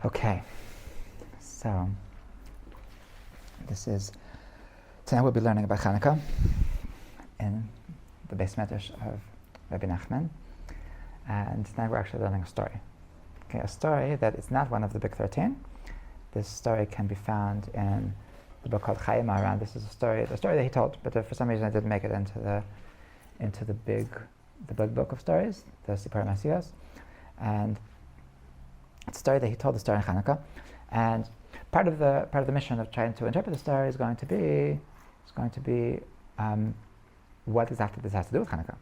Okay, so tonight we'll be learning about Chanukah in the Beis Medrash of Rebbe Nachman, and tonight we're actually learning a story. Okay, a story that is not one of the big 13. This story can be found in the book called Chayei Maharan. This is the story that he told, but for some reason it didn't make it into the big book of stories, the Sipar Masiyos, and it's a story that he told, the story in Chanukah, and part of the mission of trying to interpret the story is going to be what exactly this has to do with Chanukah,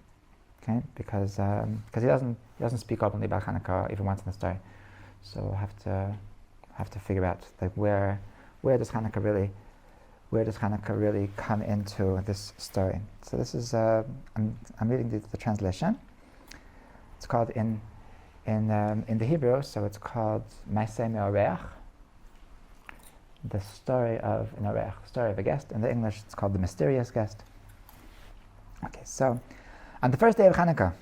okay? Because he doesn't speak openly about Chanukah even once in the story, so we'll have to figure out like where does Chanukah really come into this story. So this is I'm reading the translation. It's called in the Hebrew, so it's called Maaseh Me'oreach, the story of an Oreach, story of a guest. In the English, it's called the mysterious guest. Okay, so on the first day of Chanukah,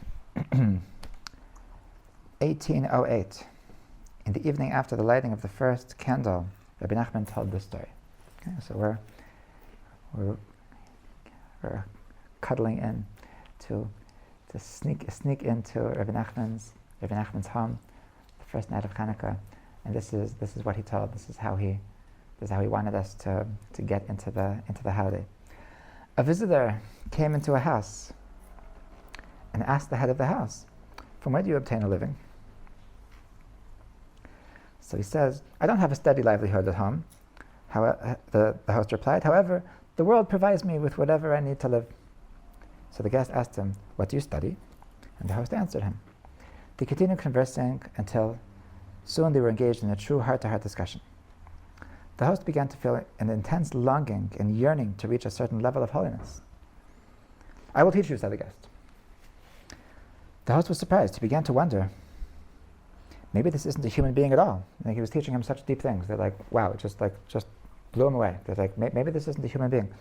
1808, in the evening after the lighting of the first candle, Rabbi Nachman told this story. Okay, so we're cuddling in to sneak into Rabbi Nachman's home, the first night of Chanukah, and this is what he told. This is how he wanted us to get into the holiday. A visitor came into a house and asked the head of the house, "From where do you obtain a living?" So he says, "I don't have a steady livelihood at home." The host replied, "However, the world provides me with whatever I need to live." So the guest asked him, "What do you study?" And the host answered him. They continued conversing until soon they were engaged in a true heart-to-heart discussion. The host began to feel an intense longing and yearning to reach a certain level of holiness. "I will teach you," said the guest. The host was surprised. He began to wonder, maybe this isn't a human being at all. Like, he was teaching him such deep things. They're like, wow, it just blew him away. They're like, maybe this isn't a human being.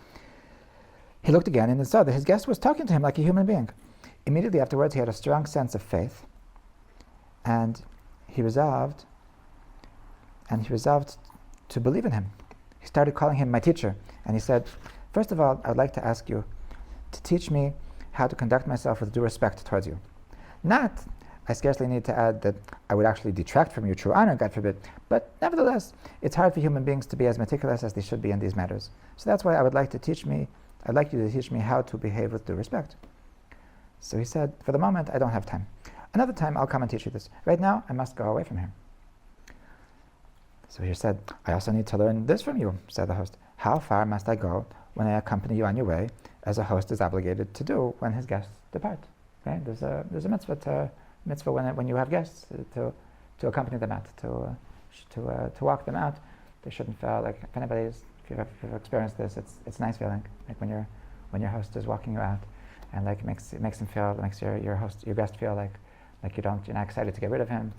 He looked again and saw that his guest was talking to him like a human being. Immediately afterwards, he had a strong sense of faith, and he resolved to believe in him. He started calling him my teacher, and he said, "First of all, I would like to ask you to teach me how to conduct myself with due respect towards you. Not, I scarcely need to add that I would actually detract from your true honor, God forbid, but nevertheless, it's hard for human beings to be as meticulous as they should be in these matters. So that's why I'd like you to teach me how to behave with due respect." So he said, "For the moment, I don't have time. Another time, I'll come and teach you this. Right now, I must go away from here." So he said, "I also need to learn this from you," said the host. "How far must I go when I accompany you on your way, as a host is obligated to do when his guests depart?" Okay? There's a mitzvah when you have guests to accompany them out, to walk them out. They shouldn't feel like, if you've experienced this, it's a nice feeling, like when your host is walking you out, and like it makes your guest feel like you're not excited to get rid of him,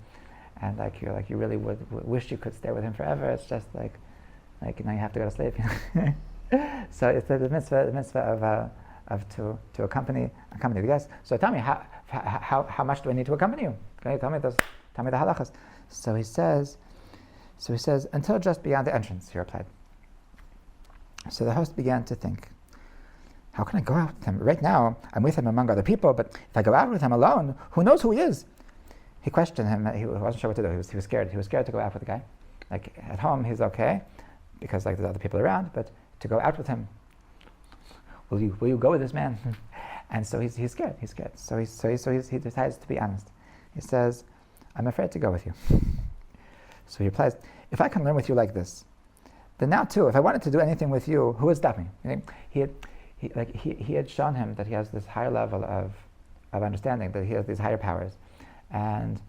and you really would wish you could stay with him forever. It's just like now you have to go to sleep. So it's the mitzvah of to accompany the guest. So tell me, how much do I need to accompany you? Okay, tell me the halachas. So he says, "Until just beyond the entrance," he replied. So the host began to think, how can I go out with him? Right now, I'm with him among other people, but if I go out with him alone, who knows who he is? He questioned him. He wasn't sure what to do. He was scared. He was scared to go out with the guy. Like, at home, he's okay, because there's other people around, but to go out with him, will you go with this man? And so he's scared. He's scared. So he decides to be honest. He says, "I'm afraid to go with you." So he replies, "If I can learn with you like this, then now too, if I wanted to do anything with you, who would stop me?" He had shown him that he has this higher level of understanding, that he has these higher powers, and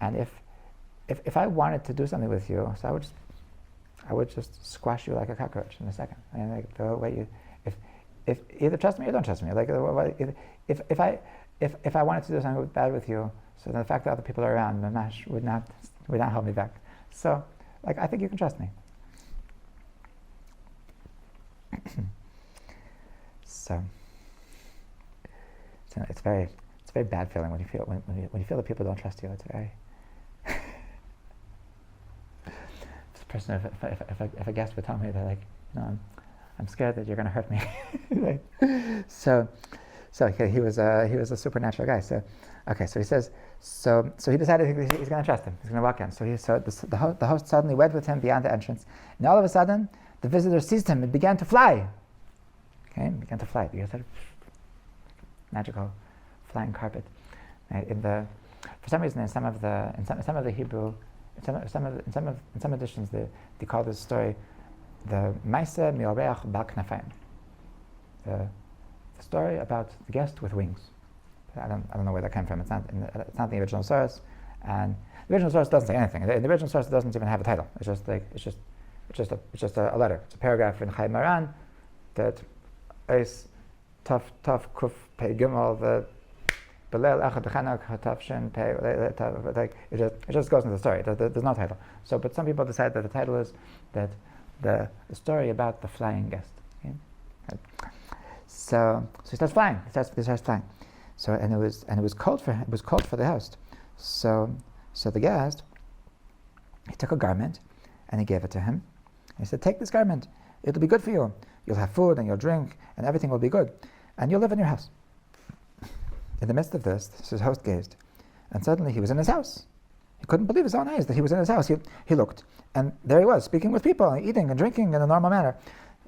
if I wanted to do something with you, so I would just squash you like a cockroach in a second. Like the way you, if either trust me or don't trust me. Like if I wanted to do something bad with you, so the fact that other people are around, mamash, would not hold me back. So I think you can trust me. So it's a very bad feeling when you feel that people don't trust you. It's very person, if a guest would tell me that, like, no, I'm scared that you're going to hurt me. so he was a supernatural guy. So he says, so he decided he's going to trust him. He's going to walk in. So the host suddenly went with him beyond the entrance, and all of a sudden, the visitor seized him and began to fly. Okay, began to fly. Because that magical flying carpet. Right? For some reason, in some of the Hebrew, in some editions, they call this story the Maise Mi'oreach Bal Knafayim, the story about the guest with wings. I don't know where that came from. It's not in the original source, and the original source doesn't say anything. The original source doesn't even have a title. It's just a letter. It's a paragraph in Chai Maran that is tough kuf pei gimel the belel echad b'chanak tough shin pei, like it just goes into the story. There's no title. So, but some people decide that the title is that the story about the flying guest. Okay? So he starts flying. He starts flying. So and it was cold for him. It was cold for the host. So the guest, he took a garment and he gave it to him. He said, "Take this garment. It'll be good for you. You'll have food and you'll drink and everything will be good, and you'll live in your house." In the midst of this, his host gazed, and suddenly he was in his house. He couldn't believe his own eyes that he was in his house. He looked, and there he was, speaking with people, and eating and drinking in a normal manner.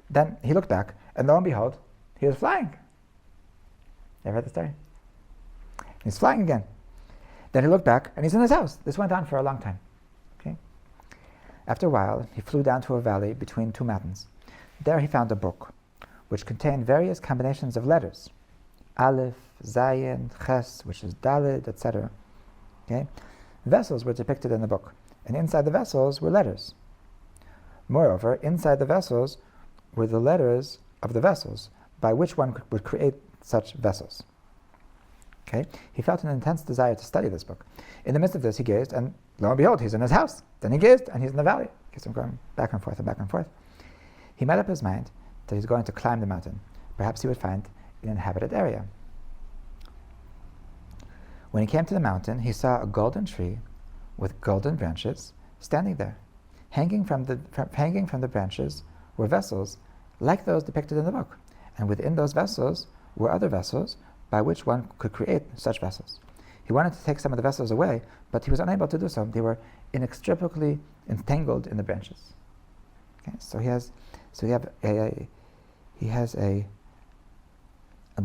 Then he looked back, and lo and behold, he was flying. You ever heard the story? He's flying again. Then he looked back, and he's in his house. This went on for a long time. Okay. After a while, he flew down to a valley between two mountains. There he found a book, which contained various combinations of letters. Aleph, Zayin, Ches, which is Dalid, etc. Okay? Vessels were depicted in the book, and inside the vessels were letters. Moreover, inside the vessels were the letters of the vessels by which one would create such vessels. Okay? He felt an intense desire to study this book. In the midst of this, he gazed, and lo and behold, he's in his house. Then he gazed, and he's in the valley. He keeps going back and forth and back and forth. He made up his mind that he's going to climb the mountain. Perhaps he would find an inhabited area. When he came to the mountain, he saw a golden tree with golden branches standing there. Hanging from the branches were vessels like those depicted in the book, and within those vessels were other vessels by which one could create such vessels. He wanted to take some of the vessels away, but he was unable to do so. They were inextricably entangled in the branches. Okay, so he has a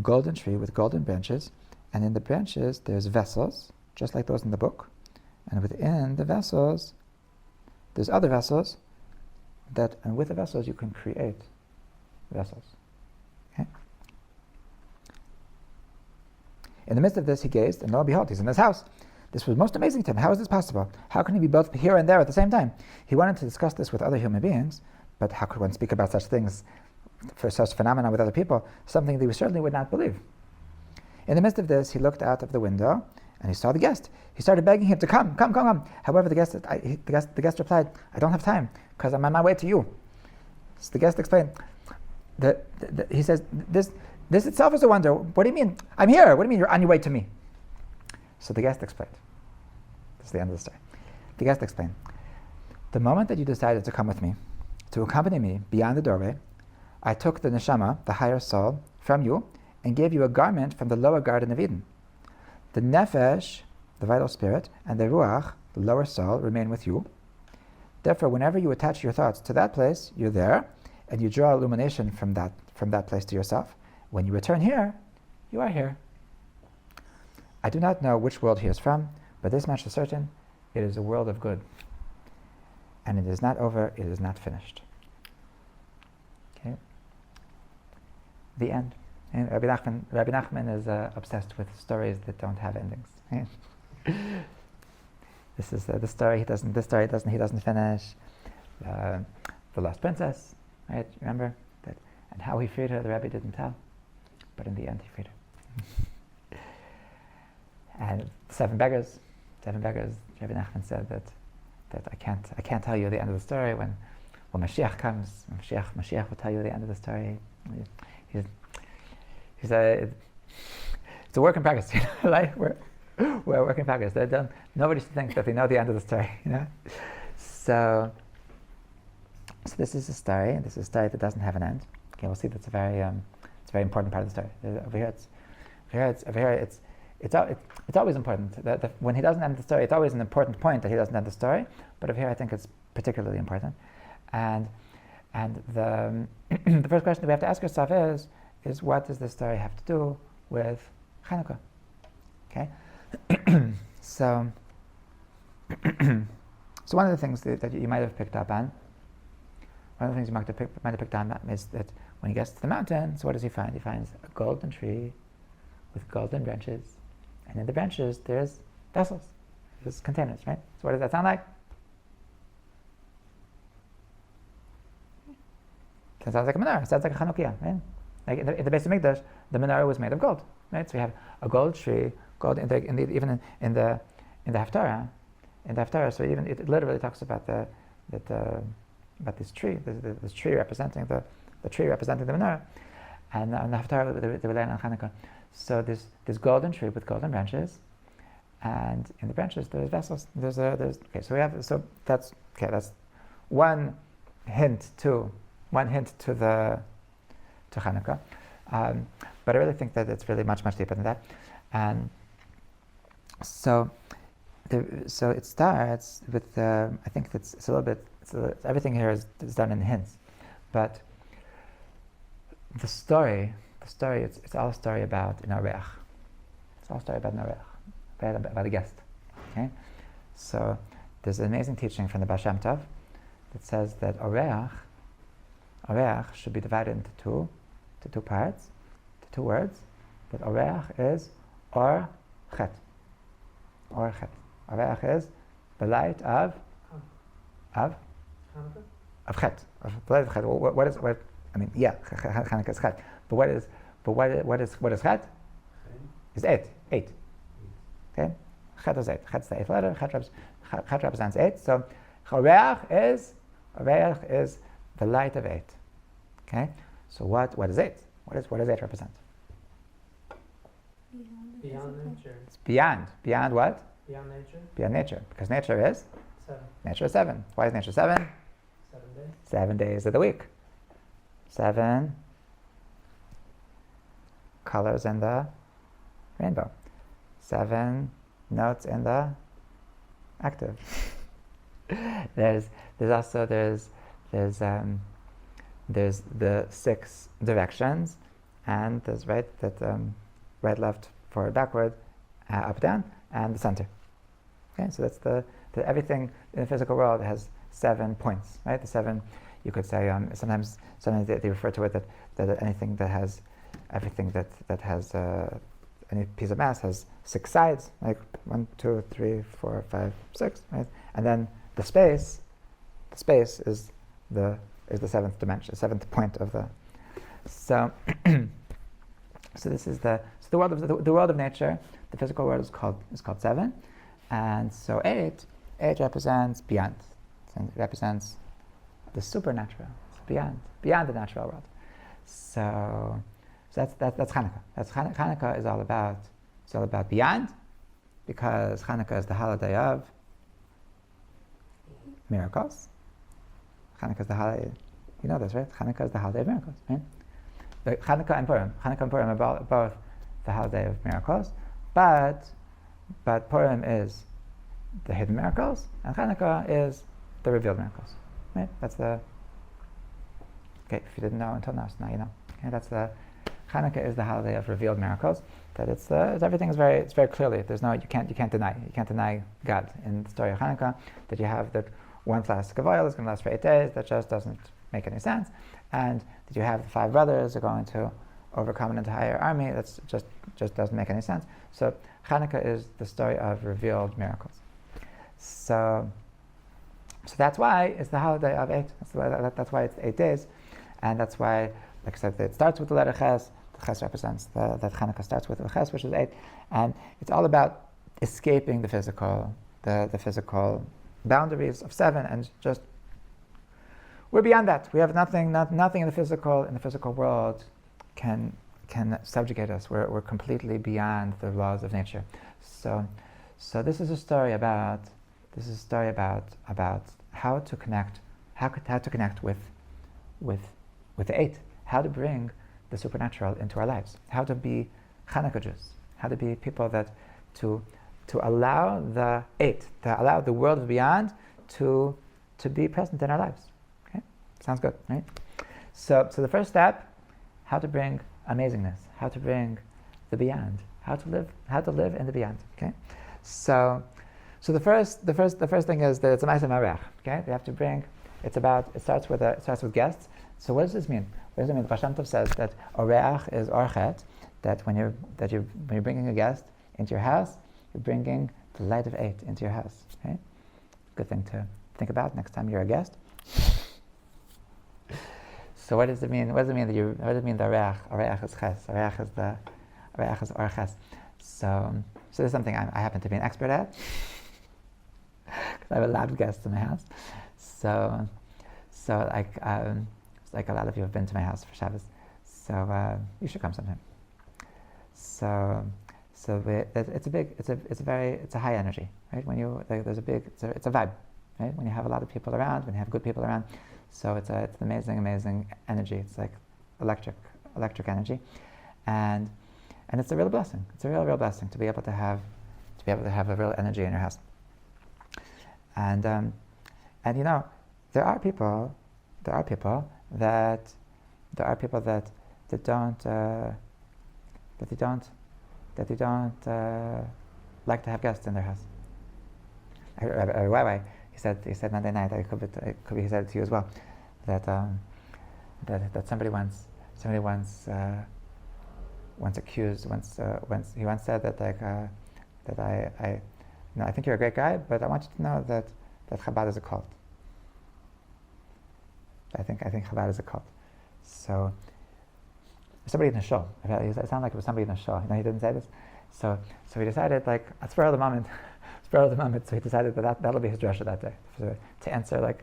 golden tree with golden branches, and in the branches there's vessels, just like those in the book, and within the vessels there's other vessels and with the vessels you can create vessels. Okay? In the midst of this he gazed, and lo and behold, he's in his house. This was most amazing to him. How is this possible? How can he be both here and there at the same time? He wanted to discuss this with other human beings, but how could one speak about such things, for such phenomena with other people, something they certainly would not believe? In the midst of this, he looked out of the window and he saw the guest. He started begging him to come. However, the guest replied, "I don't have time because I'm on my way to you." So the guest explained that he says, "This itself is a wonder. What do you mean? I'm here. What do you mean you're on your way to me?" So the guest explained. This is the end of the story. The guest explained, "The moment that you decided to come with me, to accompany me beyond the doorway, I took the neshama, the higher soul, from you and gave you a garment from the lower garden of Eden. The nefesh, the vital spirit, and the ruach, the lower soul, remain with you. Therefore, whenever you attach your thoughts to that place, you're there, and you draw illumination from that place to yourself. When you return here, you are here. I do not know which world he is from, but this much is certain: it is a world of good. And it is not over, it is not finished." Okay. The end. And Rabbi Nachman is obsessed with stories that don't have endings. Right? This is the story. He doesn't finish. The Lost Princess, right? Remember that, and how he freed her. The Rebbe didn't tell, but in the end, he freed her. And seven beggars. Rabbi Nachman said that I can't tell you the end of the story. When Mashiach comes, Mashiach will tell you the end of the story. It's a work in progress, like we're a work in progress. Nobody should think that they know the end of the story, So So this is a story. This is a story that doesn't have an end. Okay, we'll see that's it's a very important part of the story. Over here, it's always important. When he doesn't end the story, it's always an important point that he doesn't end the story. But over here, I think it's particularly important. And the the first question that we have to ask ourselves is what does this story have to do with Chanukah? Okay, so so one of the things that you might have picked up on, one of the things you might have picked on is that when he gets to the mountain, so what does he find? He finds a golden tree with golden branches, and in the branches there's vessels, there's containers, right? So what does that sound like? It sounds like a menorah. It sounds like a Chanukiah, right? Like in the Beis Hamikdash, the menorah was made of gold, right? So we have a gold tree, gold even in the Haftarah. In the Haftarah, so even it literally talks about about this tree, this tree representing the tree representing the menorah, and on the Haftarah they rely on Chanukah. So this golden tree with golden branches, and in the branches there's vessels. That's one hint to Chanukah, but I really think that it's really much deeper than that, and so it starts with I think it's a little bit. Everything here is done in hints, but the story it's all a story about an oreach. It's all a story about an oreach, about a guest. Okay, so there's an amazing teaching from the Baal Shem Tov that says that oreach should be divided into two parts, to two words. That oreach is or chet. Oreach is the light of chet. What is chet? I mean, yeah, Chanukah is chet. But what is chet? Is eight. Okay, chet is eight. Chet is the eighth letter. Chet represents eight. So oreach is the light of eight. Okay, so what is eight? What does eight represent? Beyond nature. It's beyond what? Beyond nature. Beyond nature, because nature is 7. Nature is 7. Why is nature 7? 7 days. 7 days of the week. 7 colors in the rainbow. 7 notes in the octave. there's the 6 directions, and there's right, left, forward, backward, up, down, and the center. Okay, so that's the everything in the physical world has 7 points, right? The 7, you could say, sometimes they refer to it that anything that has, everything that has any piece of mass has 6 sides, like 1, 2, 3, 4, 5, 6, right? And then the space is the 7th dimension, 7th point of the. So, so this is the world of nature. The physical world is called 7, and so 8 represents beyond. It represents the supernatural. It's beyond the natural world. So that's Chanukah. Chanukah is all about beyond, because Chanukah is the holiday of miracles. Chanukah is the holiday. You know this, right? Chanukah is the holiday of miracles, right? But Chanukah and Purim are both the holiday of miracles, but Purim is the hidden miracles, and Chanukah is the revealed miracles. Right? That's the. Okay, if you didn't know until now, so now you know. Okay, that's the. Chanukah is the holiday of revealed miracles. That it's everything is very clearly. There's no you can't deny God in the story of Chanukah. That you have that one flask of oil is going to last for 8 days. That just doesn't make any sense. And that you have the 5 brothers are going to overcome an entire army. That's just doesn't make any sense. So Chanukah is the story of revealed miracles. So that's why it's the holiday of 8. That's why it's 8 days, and that's why, like I said, it starts with the letter Ches. The Ches represents that Chanukah starts with the Ches, which is 8, and it's all about escaping the physical boundaries of 7, and just we're beyond that. We have nothing in the physical world can subjugate us. We're completely beyond the laws of nature. So this is a story about how to connect how to connect with the eight, how to bring the supernatural into our lives, how to be Hanukkah Jews, how to be people that to allow the eight, to allow the world beyond to be present in our lives. Okay, sounds good, right? So the first step, how to bring amazingness, how to bring the beyond, how to live in the beyond. Okay, so the first thing is that it's a ma'aseh marech. Okay, we have to bring. It starts with guests. So what does this mean? What does it mean? The Baal Shem Tov says that oreach is orchet. That when you're bringing a guest into your house, you're bringing the light of eight into your house. Okay, good thing to think about next time you're a guest. So what does it mean? What does it mean the oreach? Oreach is ches. Oreach is orches. So this is something I happen to be an expert at. Because I have a lot of guests in my house. So like a lot of you have been to my house for Shabbos. So you should come sometime. So it's a high energy, right? When it's a vibe, right? When you have a lot of people around, when you have good people around, so it's an amazing energy. It's like electric energy, and it's a real blessing. It's a real blessing to be able to have a real energy in your house. And you know, there are people that they don't like to have guests in their house. Rebbe, he said Monday night. It could be he said it to you as well. That somebody once said that I think you're a great guy, but I want you to know that Chabad is a cult. I think Chabad is a cult. So somebody in the show. It sounded like it was somebody in the show. He didn't say this. So he decided, like, at spur of the moment. So he decided that'll be his drasha that day to answer. Like,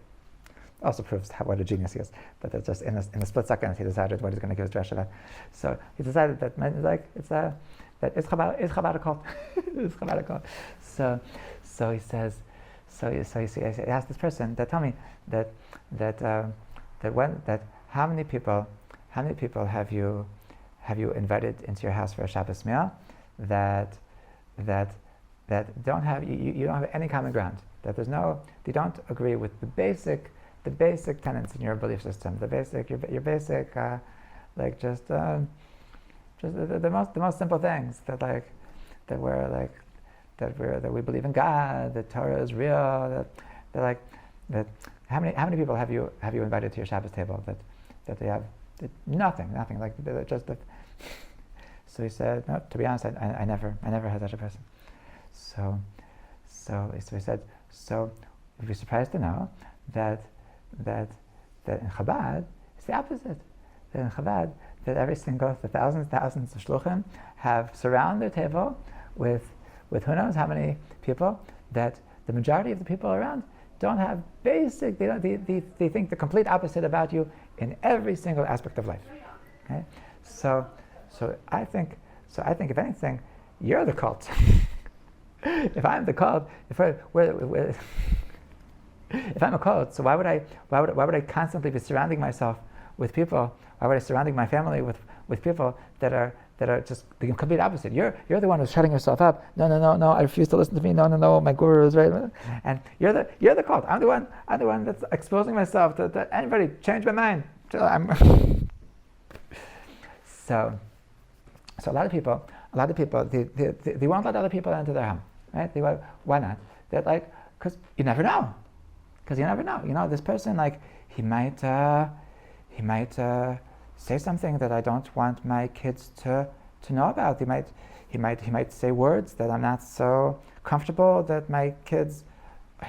also proves what a genius he is. But it's just in a split second he decided what he's going to give his drasha about. So he decided that is Chabad a cult? Is Chabad a cult? So he says. So he asked this person that tell me that how many people have you invited into your house for a Shabbos meal that don't have you don't have any common ground, that they don't agree with the basic tenets in your belief system, your basic like just the most simple things that we believe in God, that Torah is real, that how many people have you invited to your Shabbos table that they have nothing like just that. So he said, no, to be honest, I never had such a person. So he said, so you'd be surprised to know that in Chabad it's the opposite. That in Chabad, that every single the thousands of shluchim have surround their table with who knows how many people, that the majority of the people around don't have they think the complete opposite about you in every single aspect of life. Okay? So I think if anything, you're the cult. If I'm the cult, if I'm a cult, so why would I constantly be surrounding myself with people? Why would I surrounding my family with people that are just the complete opposite? You're the one who's shutting yourself up. No, I refuse to listen to me. No, my guru is right. And you're the cult. I'm the one that's exposing myself to anybody. Change my mind. So a lot of people, they won't let other people into their home, right? Why not? They're like, because you never know. You know, this person, like, he might say something that I don't want my kids to know about. He might say words that I'm not so comfortable that my kids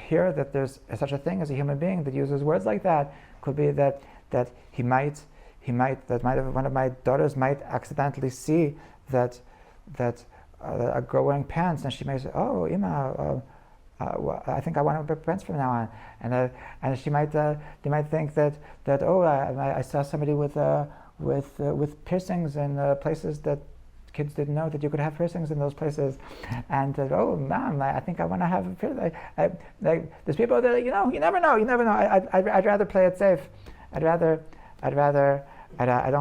hear, that there's such a thing as a human being that uses words like that. Could be that one of my daughters might accidentally see that a girl wearing pants, and she may say, "Oh, Ima, I think I want to wear pants from now on," and they might think that I saw somebody with piercings in places that kids didn't know that you could have piercings in those places, and oh, mom, I think I want to have a piercing. There's people that you never know. I'd rather play it safe. I don't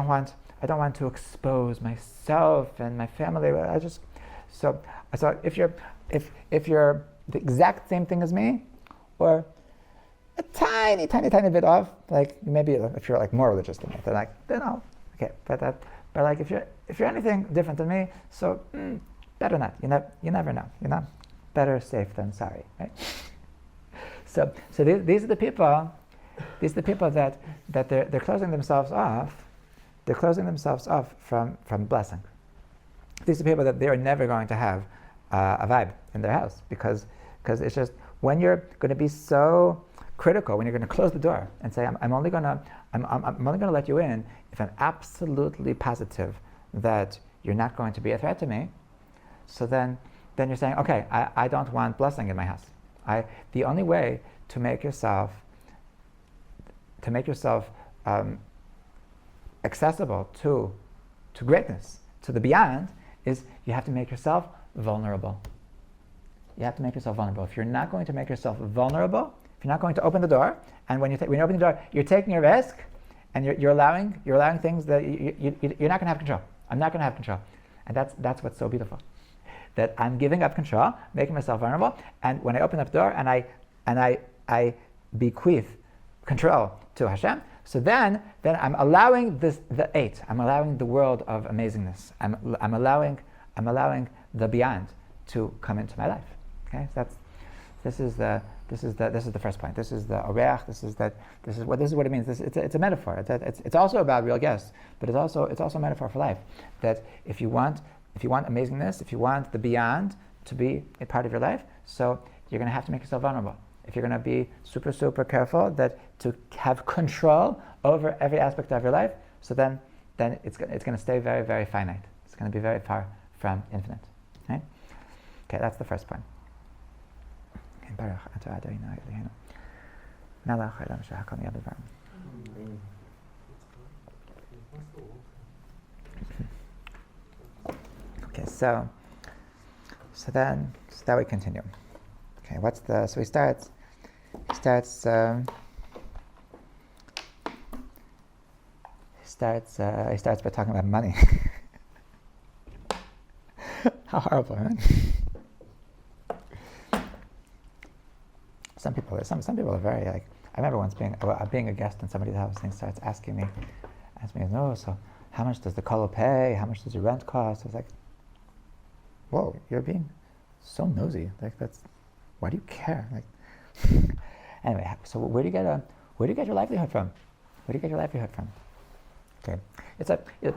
want to expose myself and my family. So if you're the exact same thing as me, or a tiny bit off, like maybe if you're like more religious than me, then I'll okay. But like if you're anything different than me, so better not. You never know. Better safe than sorry, right? So these are the people. These are the people that they're closing themselves off. They're closing themselves off from blessing. These are people that they are never going to have a vibe in their house because it's just when you're going to be so critical, when you're going to close the door and say I'm only going to let you in if I'm absolutely positive that you're not going to be a threat to me. So then you're saying, okay, I don't want blessing in my house. The only way to make yourself accessible to greatness, to the beyond, is you have to make yourself vulnerable. You have to make yourself vulnerable. If you're not going to make yourself vulnerable, if you're not going to open the door, and when you open the door, you're taking a risk, and you're allowing things that you're not going to have control. I'm not going to have control, and that's what's so beautiful. That I'm giving up control, making myself vulnerable, and when I open up the door and I bequeath control to Hashem, so then I'm allowing the eight. I'm allowing the world of amazingness. I'm allowing the beyond to come into my life. Okay, so this is the first point. This is the oreach. This is what it means. It's a metaphor. It's also about real guests, but it's also a metaphor for life. That if you want amazingness, if you want the beyond to be a part of your life, so you're going to have to make yourself vulnerable. If you're going to be super, super careful to have control over every aspect of your life, so then it's going to stay very, very finite. It's going to be very far from infinite. Right? Okay, that's the first point. Okay, so then we continue. Okay, so he starts by talking about money. How horrible, right? Some people are very like. I remember once being a guest in somebody's house, and he starts asking me, no, so how much does the kolo pay? How much does your rent cost? I was like, whoa, you're being so nosy. Like why do you care? Like, anyway, so where do you get your livelihood from? Where do you get your livelihood from? Okay, he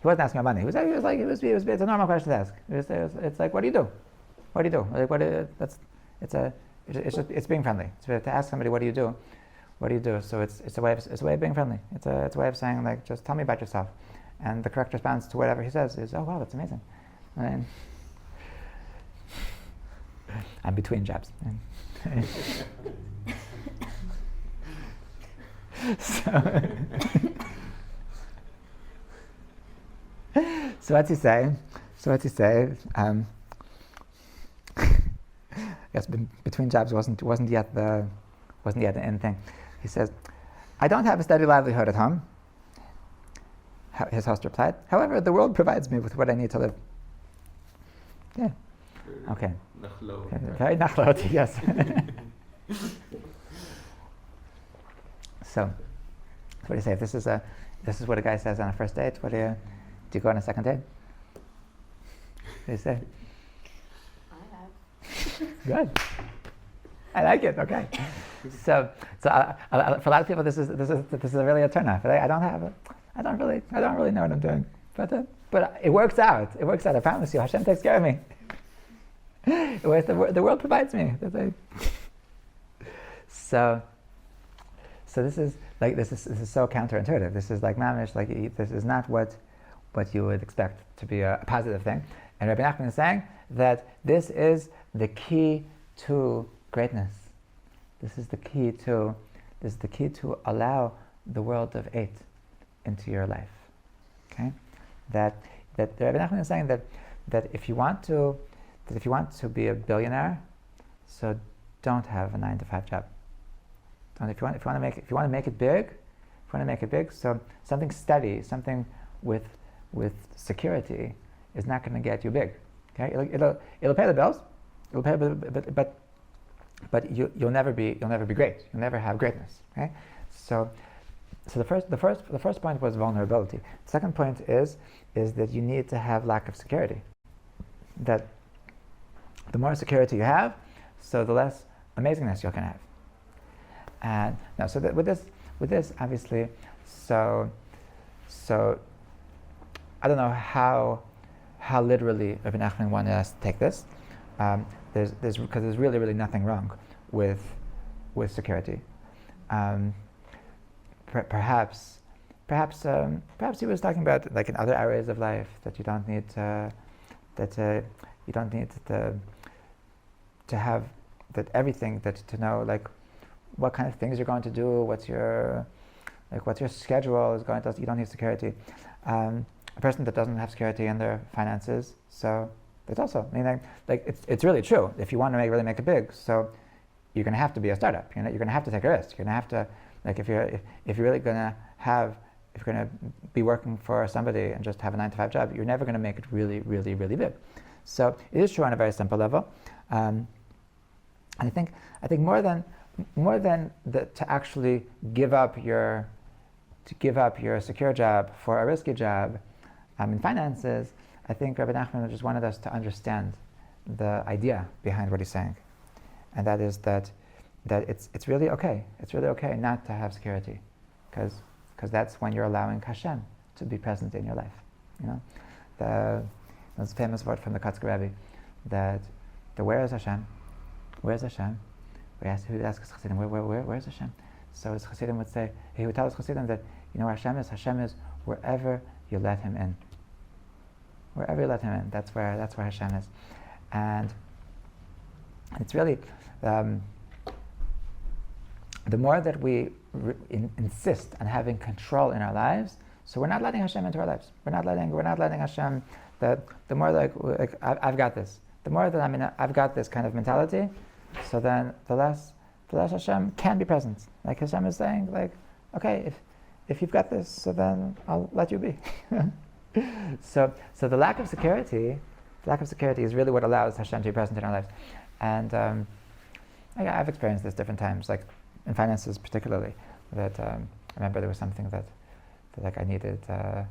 wasn't asking about money. It's a normal question to ask. It's like, what do you do? What do you do? It's being friendly. So to ask somebody, what do you do? What do you do? So it's a way of being friendly. It's a way of saying, like, just tell me about yourself. And the correct response to whatever he says is, oh wow, that's amazing. And I'm between jabs. So what's he say? I guess between jobs wasn't yet the end thing. He says, I don't have a steady livelihood at home. His host replied, however, the world provides me with what I need to live. Yeah. Okay. Very nachlot, yes. So what do you say? If this is what a guy says on a first date, do you go on a second date? What do you say? I have. Good. I like it. Okay. So for a lot of people, this is really a turnoff. I don't really know what I'm doing, but it works out. It works out. I promise you, Hashem takes care of me. The world provides me. So this is so counterintuitive. This is like mamish. Like this is not what you would expect to be a positive thing. And Rebbe Nachman is saying that this is the key to greatness. This is the key to allow the world of eight into your life. Okay, that that Rebbe Nachman is saying that if you want to be a billionaire, so don't have a 9-to-5 job. If you want to make it big, so something steady, something with security is not going to get you big. Okay, it'll pay the bills, but you'll never be great. You'll never have greatness. Okay, so the first point was vulnerability. The second point is that you need to have lack of security. That the more security you have, so the less amazingness you can have. And now, so that with this obviously, so I don't know how literally Rebbe Nachman wanted us to take this. Because there's really nothing wrong with security. Perhaps he was talking about like in other areas of life that you don't need to have that everything that to know like what kind of things you're going to do, what's your schedule is going to. You don't need security. A person that doesn't have security in their finances, so that's also, I mean, like it's really true. If you want to really make it big, so you're going to have to be a startup. You're going to have to take a risk. You're going to have to, like, if you're really going to if you're going to be working for somebody and just have a 9-to-5 job, you're never going to make it really big. So it is true on a very simple level. And I think more than to actually give up your secure job for a risky job in finances, I think Rebbe Nachman just wanted us to understand the idea behind what he's saying, and that is that it's really okay. It's really okay not to have security, because that's when you're allowing Hashem to be present in your life. You know, there's a famous word from the Rebbe that where is Hashem? Where's Hashem? Who asks Chassidim, where's Hashem? So his Chassidim would say, he would tell his Chassidim that, you know where Hashem is? Hashem is wherever you let him in. Wherever you let him in, that's where Hashem is. And it's really, the more that we insist on having control in our lives, so we're not letting Hashem into our lives. We're not letting Hashem, the more like I've got this. The more that I've got this kind of mentality, so then the less Hashem can be present. Like Hashem is saying, like, okay, if you've got this, so then I'll let you be. So the lack of security is really what allows Hashem to be present in our lives. And I've experienced this different times, like in finances particularly. That I remember there was something that like I needed $3,000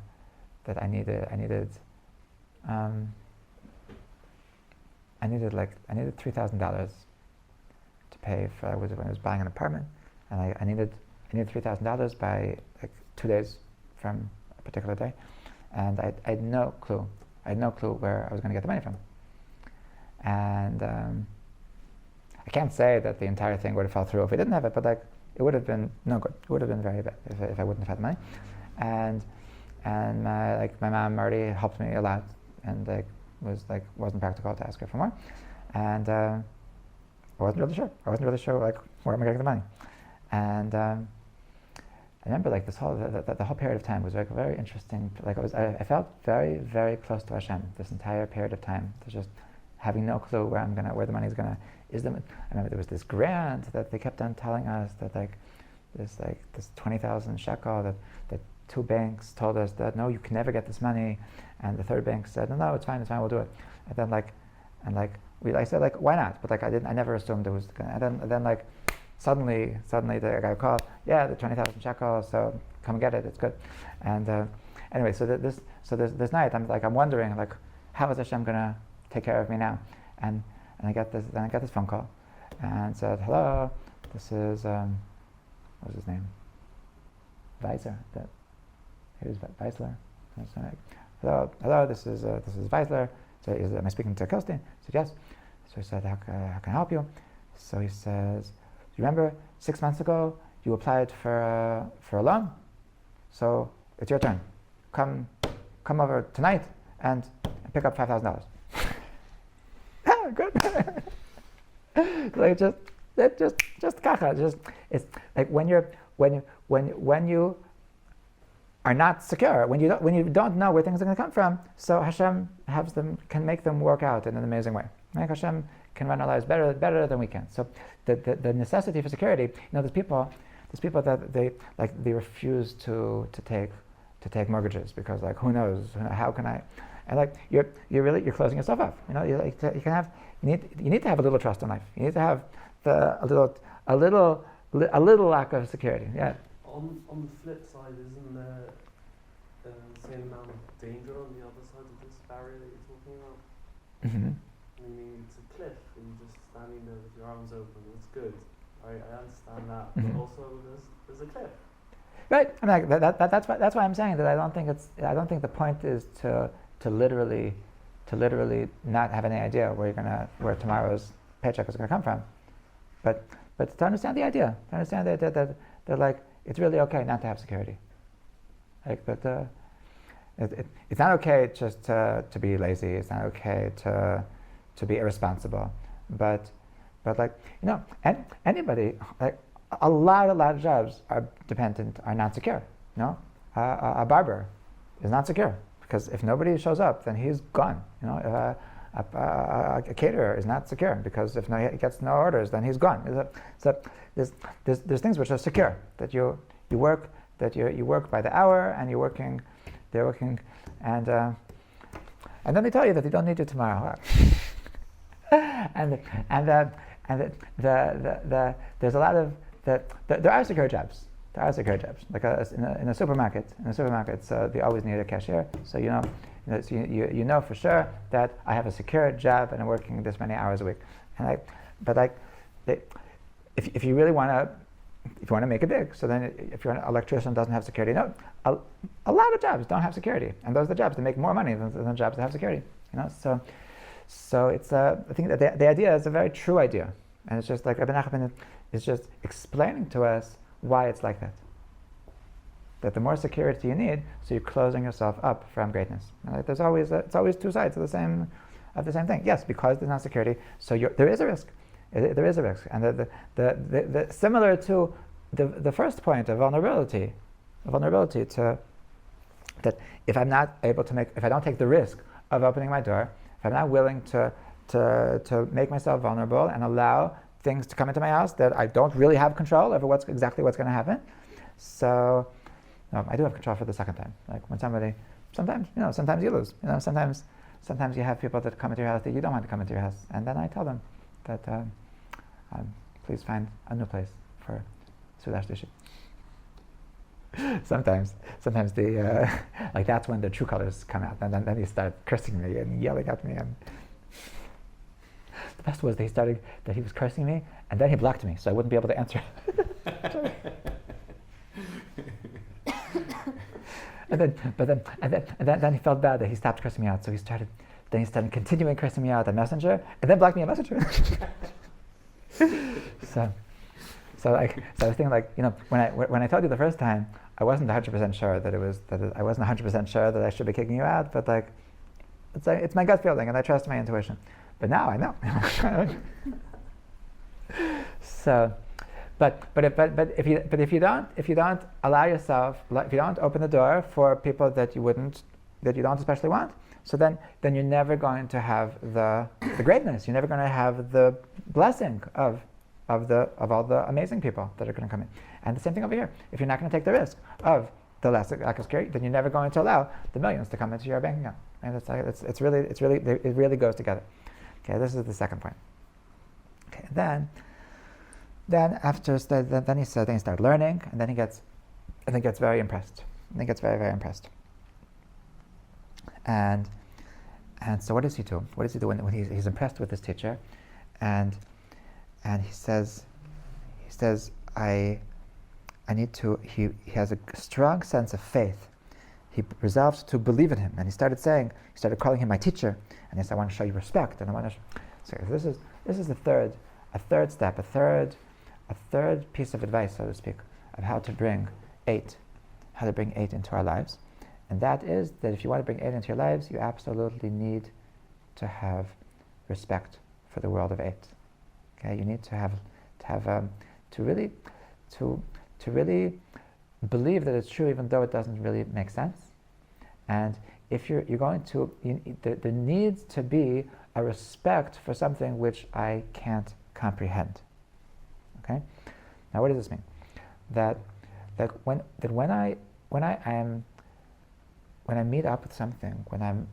to pay for when I was buying an apartment, and I needed $3,000 by like 2 days from a particular day, and I had no clue where I was going to get the money from, and I can't say that the entire thing would have fell through if we didn't have it, but like it would have been no good. It would have been very bad if I wouldn't have had the money, and my mom already helped me a lot, and wasn't practical to ask her for more, and I wasn't really sure like where am I getting the money, and I remember like the whole period of time was like very interesting. Like I felt very close to Hashem this entire period of time. There's just having no clue where the money's gonna is. I remember there was this grant that they kept on telling us that this 20,000 shekel that 2 banks told us that no, you can never get this money, and the third bank said no, it's fine, we'll do it. And then I said like why not? But like I never assumed it was gonna. And then like suddenly I got a call. Yeah, the 20,000 shekel. So come get it. It's good. And anyway, so this night I'm wondering like how is Hashem gonna take care of me now? And I got this phone call, and said hello, this is what was his name? Weiser. Here's Weisler. Hello, this is Weisler. So am I speaking to Kirsten? I said yes. So he said, how can I help you? So he says, do you remember 6 months ago you applied for a loan? So it's your turn. Come over tonight and pick up $5,000. Good. Like just kacha. It's like when you are not secure, when you don't know where things are going to come from, so Hashem can make them work out in an amazing way. Right? Hashem can run our lives better than we can. So the necessity for security, there's people that they refuse to take mortgages because who knows, how can I, and you're closing yourself up. You need to have a little trust in life. You need to have a little lack of security. Yeah. On the flip side, isn't there the same amount of danger on the other side of this barrier that you're talking about? Mm-hmm. Meaning it's a cliff and you're just standing there with your arms open. It's good. I understand that, Mm-hmm. but also there's a cliff. Right. I mean, that's why I'm saying that I don't think the point is to literally not have any idea where tomorrow's paycheck is gonna come from, but to understand the idea, that it's really okay not to have security. It's not okay just to be lazy. It's not okay to be irresponsible. But anybody, a lot of jobs are not secure. A barber is not secure because if nobody shows up, then he's gone. A caterer is not secure because if he gets no orders, then he's gone. So there's things which are secure, that you work by the hour and they're working, and then they tell you that they don't need you tomorrow. and there's a lot of there are secure jobs. There are secure jobs, like in a supermarket. So they always need a cashier. So you know for sure that I have a secure job and I'm working this many hours a week. If you really want to make it big, so then if you're an electrician doesn't have security, a lot of jobs don't have security, and those are the jobs that make more money than the jobs that have security. So it's I think that the idea is a very true idea, and it's just like Rebbe Nachman is just explaining to us why it's like that. That the more security you need, so you're closing yourself up from greatness. It's always two sides of the same thing. Yes, because there's not security, so there is a risk. There is a risk, and the similar to the first point of vulnerability to that if I'm not able to if I don't take the risk of opening my door, if I'm not willing to make myself vulnerable and allow things to come into my house that I don't really have control over what's going to happen. So, no, I do have control for the second time. Like when sometimes you lose. Sometimes you have people that come into your house that you don't want to come into your house, and then I tell them that please find a new place for Sudash Dishi. Sometimes the that's when the true colors come out, and then they start cursing me and yelling at me. And the best was that he was cursing me, and then he blocked me, so I wouldn't be able to answer. and then he felt bad that he stopped cursing me out, so he started continuing cursing me out on Messenger, and then blocked me on Messenger. So I was thinking, when I told you the first time, I wasn't 100% sure I wasn't 100% sure that I should be kicking you out, but it's my gut feeling, and I trust my intuition. But now I know. So, but if you don't allow yourself, if you don't open the door for people that you don't especially want, so then you're never going to have the greatness. You're never going to have the blessing of all the amazing people that are going to come in. And the same thing over here. If you're not going to take the risk of the lack of security, then you're never going to allow the millions to come into your bank account. And it really goes together. Okay, this is the second point. Okay, then he started learning, and then he gets very impressed. And he gets very, very impressed. And so what does he do? What does he do when he's impressed with his teacher? And he says I need to. He has a strong sense of faith. He resolved to believe in him, and he started calling him my teacher. And he said, I want to show you respect, and I want to. So this is a third step, a third piece of advice, so to speak, of how to bring eight into our lives. And that is that if you want to bring eight into your lives, you absolutely need to have respect for the world of eight. Okay, you need to really believe that it's true even though it doesn't really make sense. And if you're going to, there needs to be a respect for something which I can't comprehend. Okay? Now, what does this mean? That when I meet up with something, when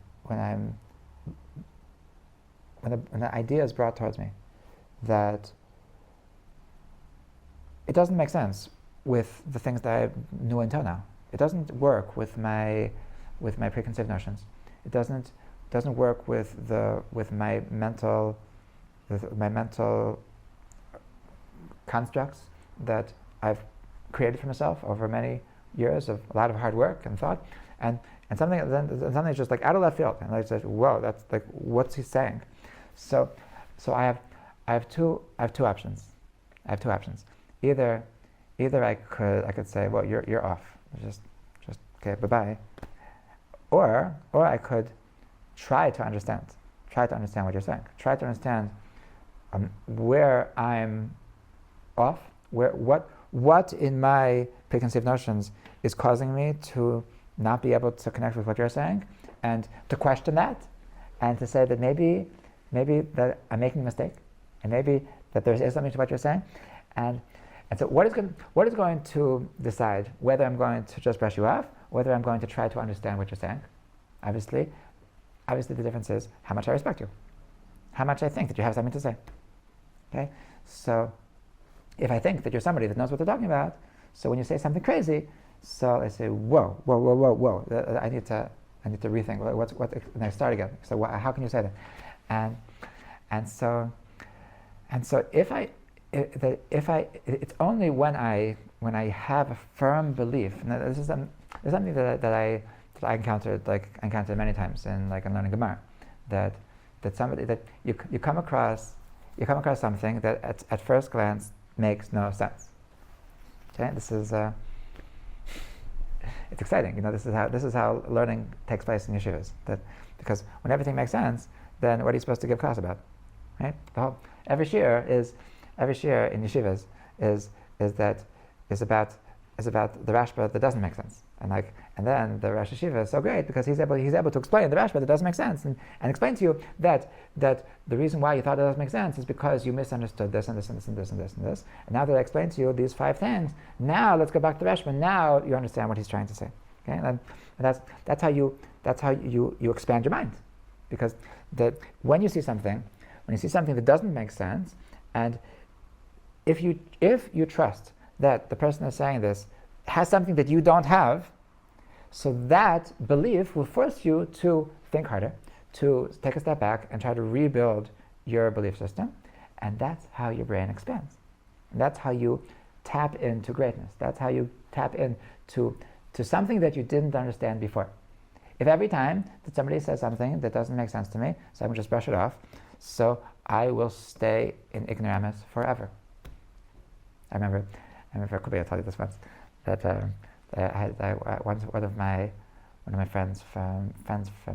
the idea is brought towards me, that it doesn't make sense with the things that I knew until now. It doesn't work with my preconceived notions. It doesn't work with my mental constructs that I've created for myself over many years of a lot of hard work and thought, and something is just like out of left field, and I said, whoa, that's like, what's he saying? So I have two options. Either I could say, well, you're off, just okay, bye-bye, or I could try to understand what you're saying, try to understand where I'm off, what in my preconceived notions is causing me to not be able to connect with what you're saying, and to question that, and to say that maybe that I'm making a mistake, and maybe that there is something to what you're saying, and so what is going to decide whether I'm going to just brush you off, whether I'm going to try to understand what you're saying? Obviously the difference is how much I respect you, how much I think that you have something to say. Okay, so if I think that you're somebody that knows what they're talking about, so when you say something crazy, so I say, whoa, I need to rethink. And I start again. So how can you say that? And so it's only when I have a firm belief, and this is something that I encountered many times in learning Gemara, that somebody that you come across something that at first glance makes no sense. Okay, this is it's exciting. This is how learning takes place in yeshivas. That because when everything makes sense, then what are you supposed to give class about? Right? Every shir in yeshivas is about the Rashba that doesn't make sense, and then the Rosh Yeshiva is so great because he's able to explain the Rashba that doesn't make sense, and explain to you that the reason why you thought it doesn't make sense is because you misunderstood this and this and this and this and this and this. And now that I explained to you these 5 things, now let's go back to the Rashba. Now you understand what he's trying to say. Okay, and that's how you expand your mind, because when you see something that doesn't make sense, and if you trust that the person that's saying this has something that you don't have, so that belief will force you to think harder, to take a step back and try to rebuild your belief system, and that's how your brain expands. And that's how you tap into greatness. That's how you tap into something that you didn't understand before. If every time that somebody says something that doesn't make sense to me, so I'm going to just brush it off, so I will stay in ignoramus forever. I remember I told you this once, that one of my friends from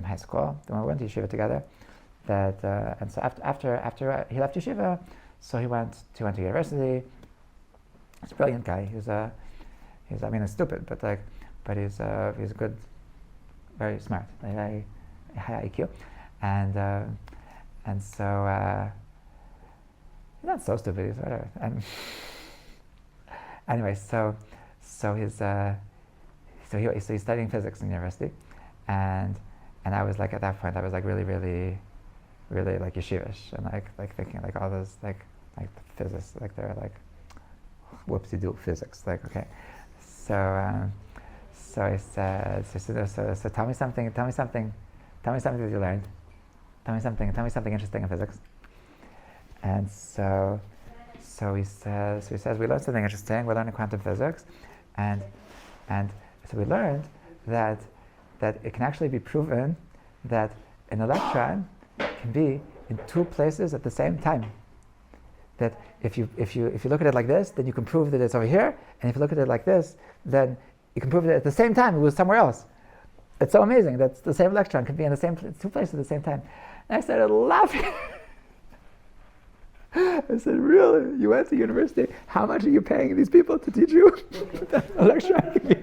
high school, when we went to yeshiva together, and so after he left yeshiva, so he went to university. He's a brilliant guy. He's stupid, but he's good, very smart, high IQ, and so he's not so stupid. He's whatever. And anyway, so he's studying physics in university, and I was at that point I was really yeshivish, and thinking all those the physicists they're whoopsie-doo physics, okay. So I said, so tell me something that you learned. Tell me something interesting in physics. And so he says we learned something interesting. We learned quantum physics, and so we learned that it can actually be proven that an electron can be in 2 places at the same time. That if you look at it like this, then you can prove that it's over here, and if you look at it like this, then you can prove that at the same time it was somewhere else. It's so amazing that the same electron can be in the same 2 places at the same time. And I started laughing. I said, really? You went to university? How much are you paying these people to teach you electronic?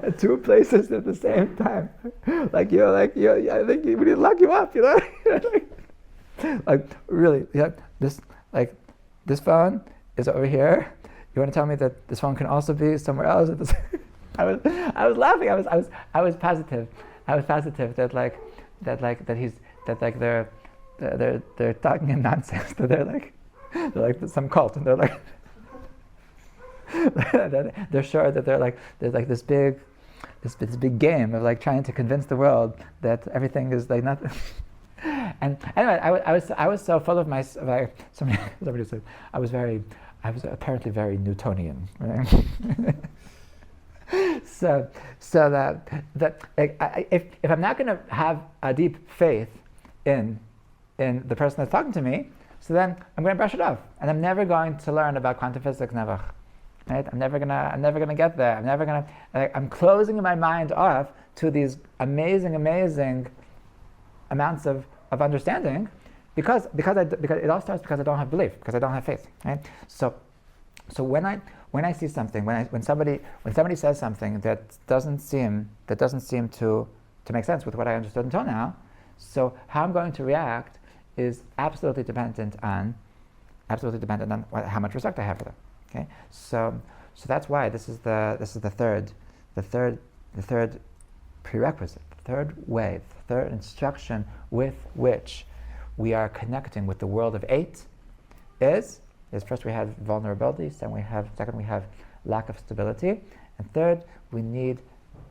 At two places at the same time. I think we need to lock you up, Like, really, this phone is over here. You want to tell me that this phone can also be somewhere else? I was laughing. I was positive. They're talking in nonsense. That they're like some cult, and they're like they're sure that there's like this big game of like trying to convince the world that everything is like nothing. And anyway, I was so full of somebody said I was apparently very Newtonian, right? so that if I'm not going to have a deep faith in the person that's talking to me, so then I'm going to brush it off, and I'm never going to learn about quantum physics, never. Right? I'm never gonna get there. I'm closing my mind off to these amazing amounts of understanding, because it all starts because I don't have belief, because I don't have faith. Right? So when I see something, when somebody says something that doesn't seem to make sense with what I understood until now, so how I'm going to react is absolutely dependent on how much respect I have for them. Okay, so that's why this is the third prerequisite, the third way, the third instruction with which we are connecting with the world of eight is first we have vulnerability, second we have lack of stability, and third we need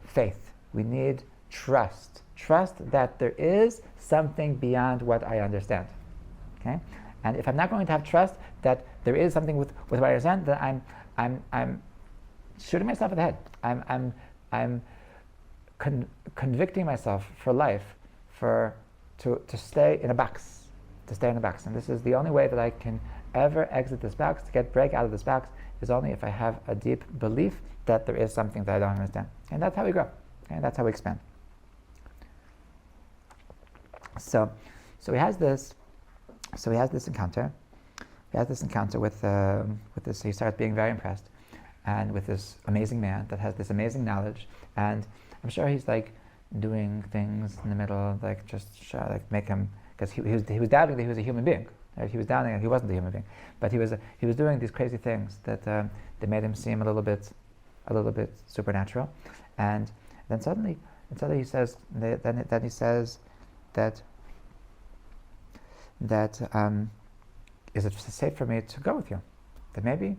faith. We need trust that there is something beyond what I understand. Okay, and if I'm not going to have trust that there is something with what I understand, then I'm shooting myself in the head. I'm convicting myself for life to stay in a box, and this is the only way that I can ever exit this box, to break out of this box, is only if I have a deep belief that there is something that I don't understand, and that's how we grow, and that's how we expand. So he has this encounter. He has this encounter with this. He starts being very impressed, and with this amazing man that has this amazing knowledge. And I'm sure he's like doing things in the middle, like just make him, because he was doubting that he was a human being. Right? He was doubting that he wasn't a human being, but he was doing these crazy things that made him seem a little bit supernatural. And then suddenly he says that is it safe for me to go with you? That maybe,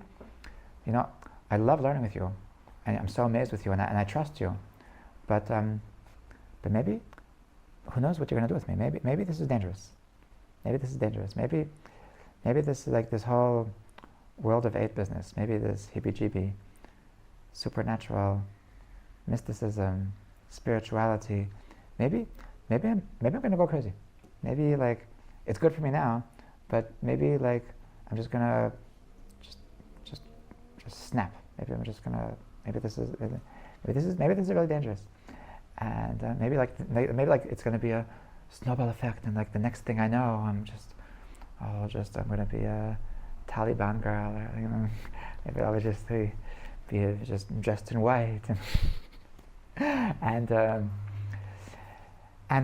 I love learning with you, and I'm so amazed with you, and I trust you, but maybe, who knows what you're going to do with me? Maybe this is dangerous. Maybe this is like this whole world of eight business. Maybe this heebie-jeebie, supernatural, mysticism, spirituality. Maybe I'm going to go crazy. Maybe like it's good for me now, but maybe like I'm just gonna just snap. Maybe this is really dangerous, and maybe it's gonna be a snowball effect, and like the next thing I know, I'm gonna be a Taliban girl, or maybe I'll just be just dressed in white, and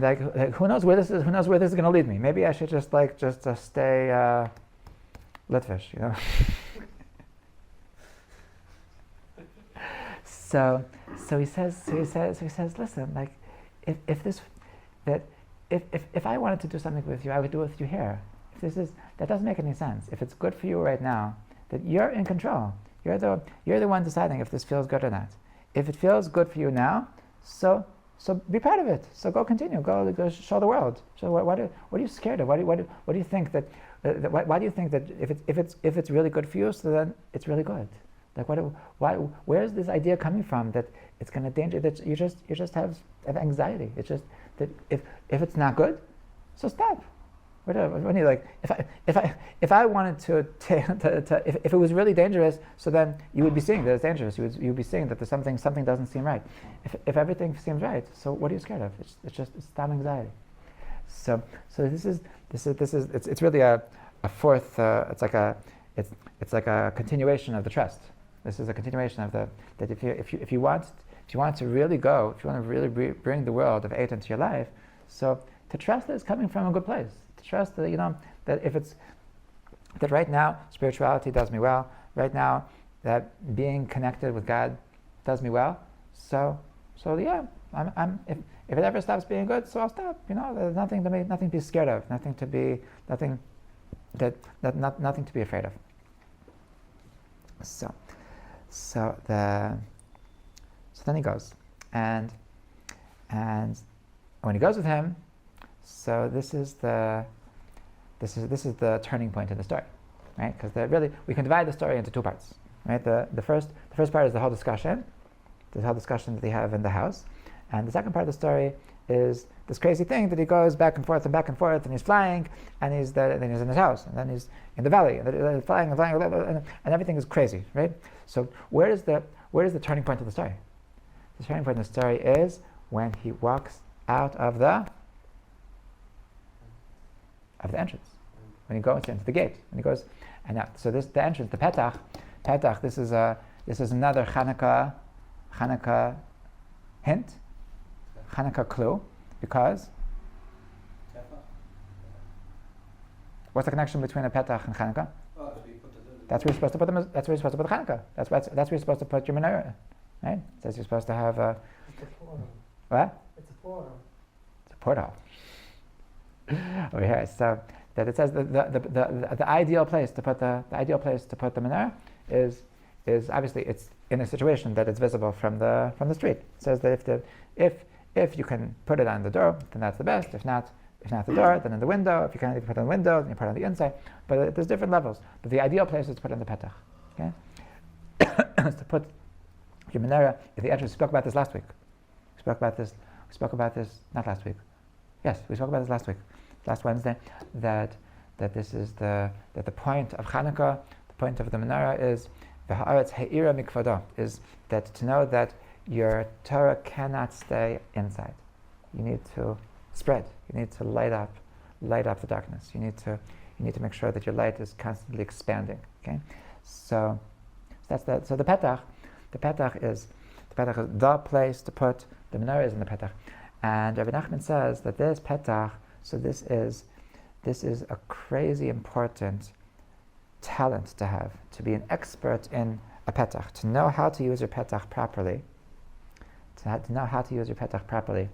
like who knows where this is going to lead me. Maybe I should just stay Litvish, So he says, listen, like if I wanted to do something with you, I would do it with you here. That doesn't make any sense. If it's good for you right now, that you're in control. You're the one deciding if this feels good or not. If it feels good for you now, so be proud of it. So go continue. Go show the world. So what are you scared of? What do you think that? Why do you think that if it's really good for you, so then it's really good? Like where's this idea coming from that it's going to danger? That you just have anxiety. It's just that if it's not good, so stop. What do you like? If I wanted to if it was really dangerous, so then you would be seeing that it's dangerous. You would be seeing that there's something doesn't seem right. If everything seems right, so what are you scared of? It's stop anxiety. So it's really a a fourth. It's like a continuation of the trust. This is a continuation of that if you want to really go, if you want to really bring the world of 8 into your life, so to trust that it's coming from a good place. To trust that that if it's that right now spirituality does me well. Right now that being connected with God does me well. So yeah, if it ever stops being good, so I'll stop. There's nothing to be scared of, nothing to be afraid of. So then he goes, and when he goes with him, so this is the turning point in the story, right? Because we can divide the story into two parts, right? The first part is the whole discussion that they have in the house, and the second part of the story is this crazy thing that he goes back and forth, and he's flying, and then he's in his house, and then he's in the valley, and then he's flying, and everything is crazy, right? So where is the turning point of the story? The turning point of the story is when he walks out of the entrance, when he goes into the gate, and he goes, and now, so the entrance, the petach. This is another Chanukah hint, Chanukah clue, because what's the connection between a petach and Chanukah? That's where you're supposed to put them. That's where you're supposed to put the Chanukah. That's where you're supposed to put your menorah, right? It says you're supposed to have a. It's a portal. What? It's a portal. It's a portal. Over here, so that it says the ideal place to put the menorah is obviously it's in a situation that it's visible from the street. It says that if you can put it on the door, then that's the best. If not the door, then in the window. If you can't put it on the window, then you put it on the inside. But there's different levels. But the ideal place is to put it in the petach. Okay, is to put your menorah at the entrance. We spoke about this last week. We spoke about this not last week. Yes, we spoke about this last week, last Wednesday. That this is the point of Chanukah, the point of the menorah is v'ha'aretz ha'ira mikvado, is that to know that your Torah cannot stay inside. You need to spread. You need to light up the darkness. You need to make sure that your light is constantly expanding. Okay, so that's that. So the petach is the place to put the menorah is in the petach, and Rebbe Nachman says that this petach. So this is a crazy important talent to have, to be an expert in a petach, to know how to use your petach properly. To know how to use your petach properly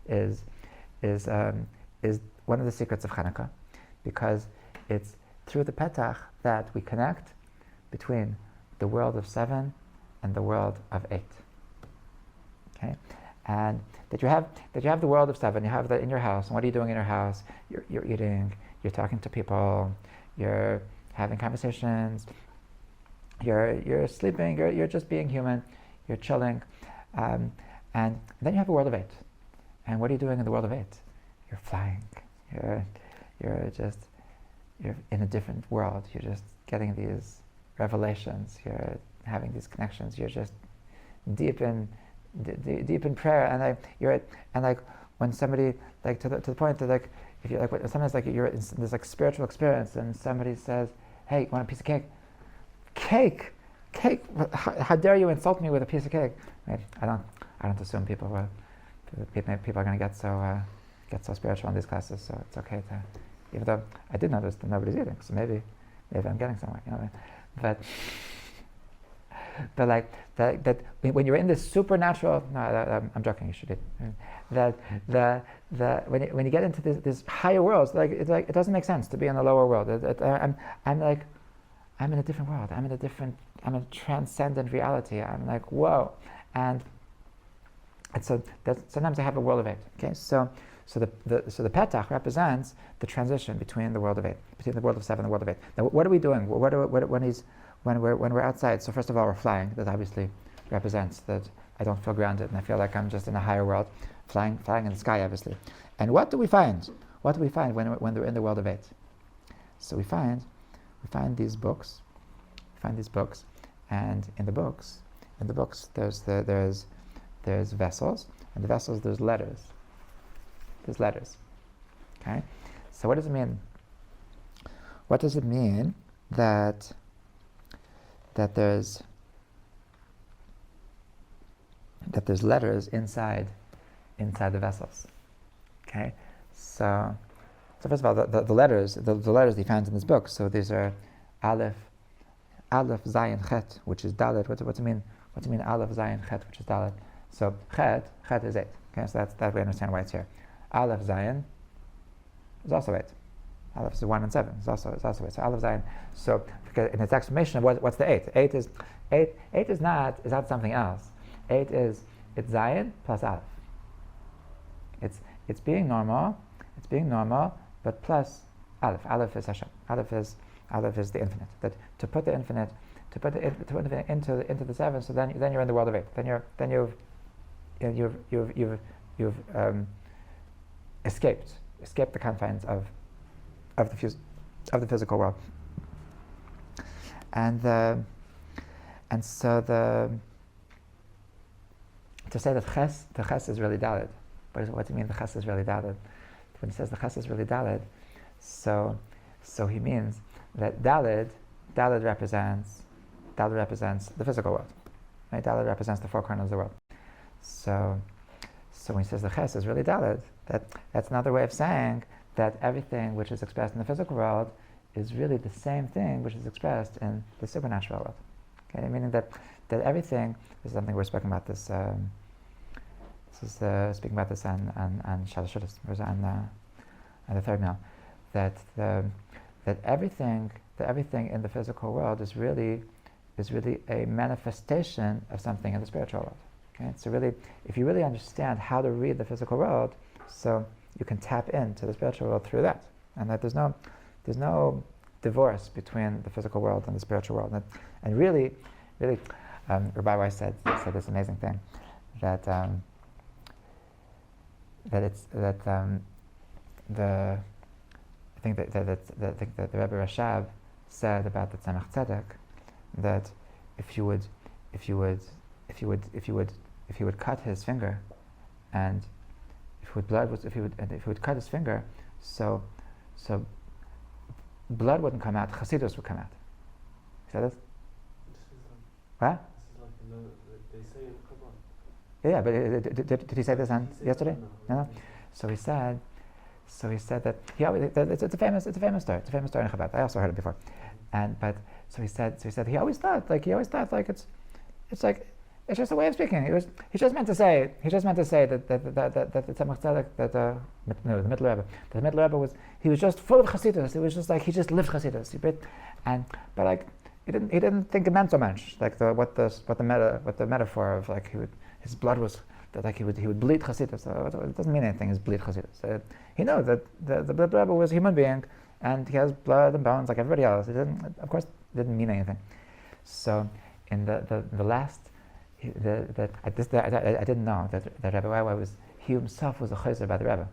is one of the secrets of Chanukah, because it's through the petach that we connect between the world of 7 and the world of 8. Okay, and that you have the world of 7. You have that in your house. And what are you doing in your house? You're eating. You're talking to people. You're having conversations. You're sleeping. You're just being human. You're chilling. And then you have a world of 8. And what are you doing in the world of 8? You're flying. You're in a different world. You're just getting these revelations. You're having these connections. You're just deep in prayer. And when somebody to the point that if you sometimes you're in this spiritual experience and somebody says, "Hey, you want a piece of cake?" Cake. How dare you insult me with a piece of cake? Right? I don't assume people are going to get so spiritual in these classes. So it's okay to, even though I did notice that nobody's eating, so maybe I'm getting somewhere. You know what I mean? But that when you're in this supernatural, I'm joking. You should eat. When you get into this higher worlds, it doesn't make sense to be in a lower world. I'm in a different world. I'm in a transcendent reality. I'm like, whoa. And so sometimes I have a world of 8. Okay, so the petach represents the transition between the world of 8, between the world of 7 and the world of 8. Now, what are we doing? When we're outside? So first of all, we're flying. That obviously represents that I don't feel grounded and I feel like I'm just in a higher world, flying in the sky, obviously. And what do we find? What do we find when we're in the world of 8? So we find these books. And in the books, there's vessels, and the vessels there's letters. Okay, so what does it mean? what does it mean that there's letters inside the vessels? Okay, so first of all, the letters he found in this book. So these are Aleph, Zayin, Chet, which is Dalet. What's it mean? What's it mean? Aleph, Zayin, Chet, which is Dalet. So Chet is 8. Okay, so that we understand why it's here. Aleph, Zayin is also 8. Aleph is 1 and 7. It's also 8. So Aleph, Zayin. So in its explanation of what's the 8? 8 is not something else. 8 is it's Zayin plus Aleph. It's being normal. It's being normal, but plus Aleph. Aleph is Hashem. Aleph is the infinite. That to put the infinite into the 7. So then you're in the world of 8. Then you've escaped the confines of the physical world. And so to say that the ches is really Dalet. What do you mean the ches is really Dalet? When he says the ches is really Dalet, so he means that Dalet represents the physical world. Right? Dalet represents the 4 corners of the world. So when he says the ches is really Dalet, that's another way of saying that everything which is expressed in the physical world is really the same thing which is expressed in the supernatural world. Okay, meaning that everything, this is something we're speaking about this. Speaking about this on Shalosh Shudas, on the third meal, that everything in the physical world is really a manifestation of something in the spiritual world. Okay, so really, if you really understand how to read the physical world, so you can tap into the spiritual world through that, and that there's no divorce between the physical world and the spiritual world. And really, Rebbe Weiss said this amazing thing that. I think that the Rebbe Rashab said about the Tzemach Tzedek that if you would cut his finger, and if he would cut his finger, so blood wouldn't come out, Chasidus would come out. You said this? What? They say in Kabbalah. Yeah, but did he say this yesterday? No. So he said that he always. It's a famous story. It's a famous story in Chabad. I also heard it before, so he said he always thought it's just a way of speaking. He just meant to say that the Tzemach Tzedek, the Middle Rebbe was just full of Chassidus. It was just like he just lived Chassidus. He didn't think it meant so much. Like what the metaphor of like his blood was, that like he would bleed Chassidus. So it doesn't mean anything. His bleed Chassidus. He knows that the Rebbe was a human being, and he has blood and bones like everybody else. It didn't mean anything. So in the last, I didn't know that Rebbe Weiss he himself was a chayzer by the Rebbe.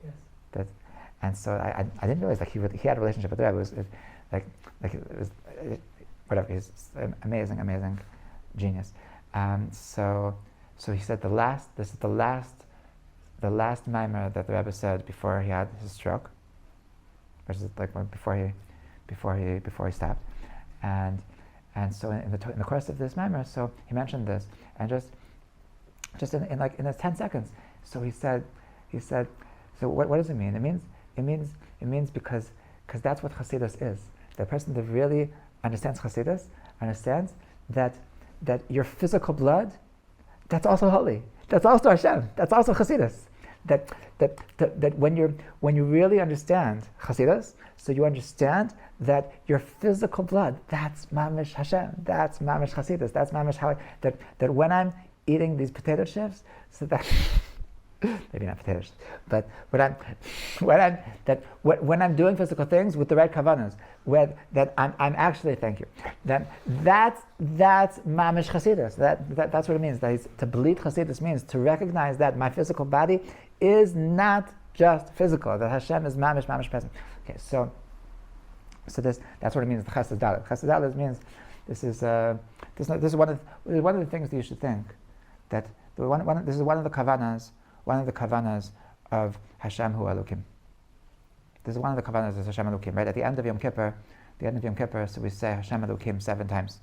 Yes. And so I didn't realize he had a relationship with the Rebbe. It was whatever. He's an amazing genius. So he said this is the last mimer that the Rebbe said before he had his stroke, which is like before he stopped, and so in the course of this mimer, so he mentioned this, and just in 10 seconds, so he said, so what does it mean? It means because that's what Chassidus is. The person that really understands Chassidus understands that your physical blood, that's also holy. That's also Hashem. That's also Chassidus. That when you really understand Chassidus, so you understand that your physical blood, that's mamish Hashem. That's mamish Chassidus. That's mamish how that when I'm eating these potato chips, so that maybe not potatoes, but when I'm doing physical things with the right kavanas, that I'm actually, thank you, then that's mamish chasidus. That's what it means. To bleed chasidus means to recognize that my physical body is not just physical. That Hashem is mamish present. Okay, so that's what it means. The chesed dalet. Chesed dalet means this is one of the things that you should think, that this is one of the kavanas of Hashem Hu Elokim. This is one of the kavanas of Hashem Elokim, right? At the end of Yom Kippur, so we say Hashem Elokim 7 times.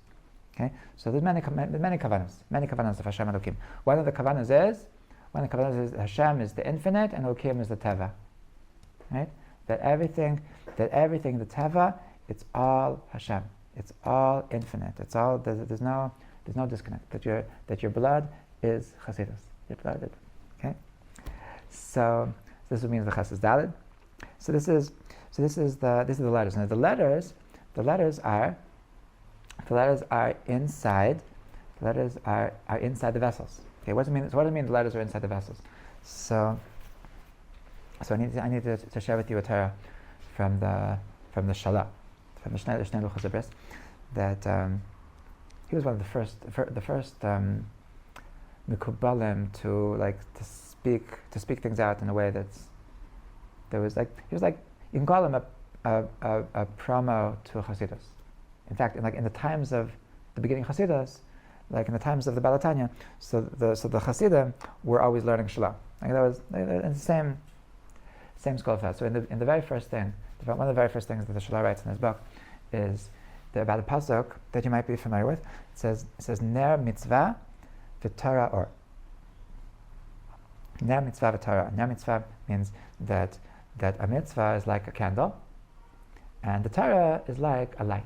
Okay, so there's many kavanas of Hashem Elokim. One of the kavanas is Hashem is the infinite and Elokim is the teva. Right? That everything, the teva, it's all Hashem. It's all infinite. It's all there's no disconnect. That your blood is Chassidus. Your blood. Okay. So this means the Chassidus Daled. So this is the letters. Now the letters are inside. The letters are inside the vessels. Okay, what does it mean? So what does it mean the letters are inside the vessels? So I need to share with you a Torah from the Shalah, from the Shnei Luchos Bris, that he was one of the first Mikubalim to speak things out in a way he was like you can call him a promo to Chassidus. In fact, in the times of the beginning of Chassidus, like in the times of the Balatanya, so the Chassidim were always learning Shalah. Like that was in the same school of thought. So in the very first thing, one of the very first things that the Shalah writes in his book is about a pasuk that you might be familiar with. It says Ner mitzvah v'Torah or. Ner mitzvah v'Torah. Ner mitzvah means that a mitzvah is like a candle, and the Torah is like a light.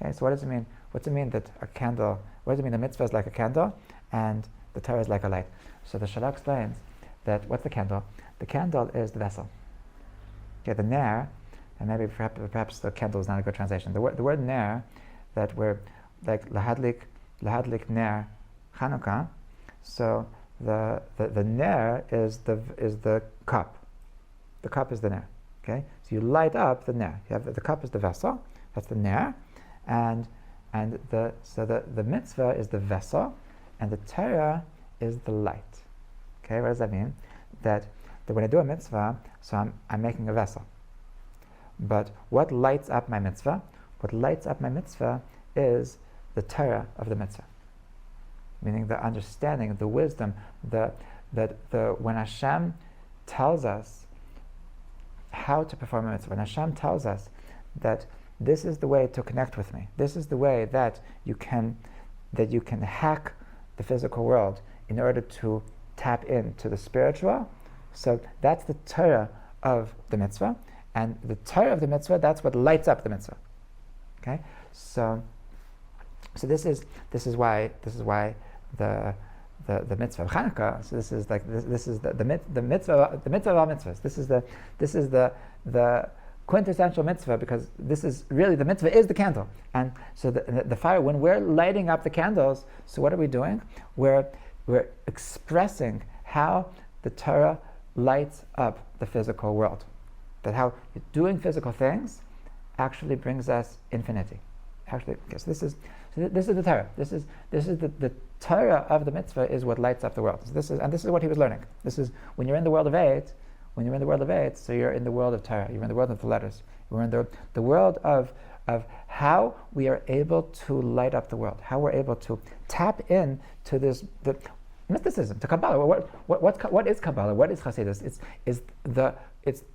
Okay, so what does it mean? What's it mean that a candle? What does it mean the mitzvah is like a candle, and the Torah is like a light? So the Shalah explains that what's the candle? The candle is the vessel. Okay, the ner, and maybe perhaps the candle is not a good translation. The word ner, that we're like lahadlik ner Chanukah. So the ner is the cup. The cup is the ner. Okay, so you light up the ner. You have the cup is the vessel. That's the ner, and the mitzvah is the vessel, and the Torah is the light. Okay, what does that mean? That when I do a mitzvah, so I'm making a vessel. But what lights up my mitzvah? What lights up my mitzvah is the Torah of the mitzvah. Meaning the understanding, the wisdom, when Hashem tells us how to perform a mitzvah, when Hashem tells us that this is the way to connect with me, this is the way that you can hack the physical world in order to tap into the spiritual. So that's the Torah of the mitzvah, and the Torah of the mitzvah, that's what lights up the mitzvah. Okay, so this is why the mitzvah of Chanukah. So this is the mitzvah of all mitzvahs. This is the quintessential mitzvah, because this is really the mitzvah is the candle, and so the fire, when we're lighting up the candles, so what are we doing? We're expressing how the Torah lights up the physical world. That how doing physical things actually brings us infinity. Actually, okay, so this is the Torah. This is the Torah of the mitzvah is what lights up the world. So this is what he was learning. This is when you're in the world of eight. When you're in the world of eight, so you're in the world of Torah. You're in the world of the letters. You're in the world of how we are able to light up the world. How we're able to tap in to the mysticism, to Kabbalah. What is Kabbalah? What is Chassidus? It's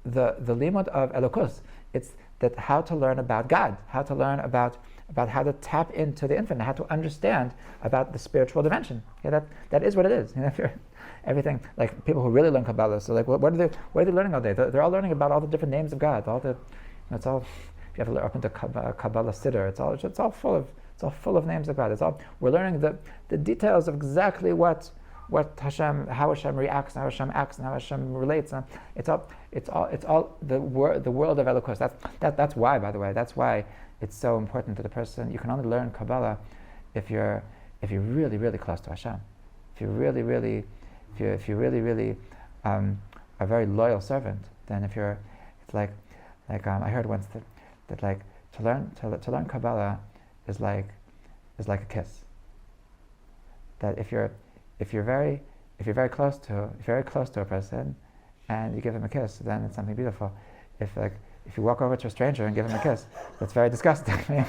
the limud of Elokus. It's that how to learn about God, how to learn about how to tap into the infinite, how to understand about the spiritual dimension. Yeah, that is what it is. You know, if you're everything, like people who really learn Kabbalah, so like what are they learning all day? They're all learning about all the different names of God. It's all. If you have to look up into Kabbalah Siddur, it's all full of names of God. We're learning the details of exactly what Hashem, how Hashem reacts, how Hashem acts, and how Hashem relates. And it's all the world of Elokus. That's why, by the way, that's why it's so important that a person, you can only learn Kabbalah if you're really, really close to Hashem. If you're really, really a very loyal servant, then it's like I heard once that like to learn Kabbalah is like a kiss. That if you're very close to a person and you give him a kiss, then it's something beautiful. If you walk over to a stranger and give him a kiss, that's very disgusting.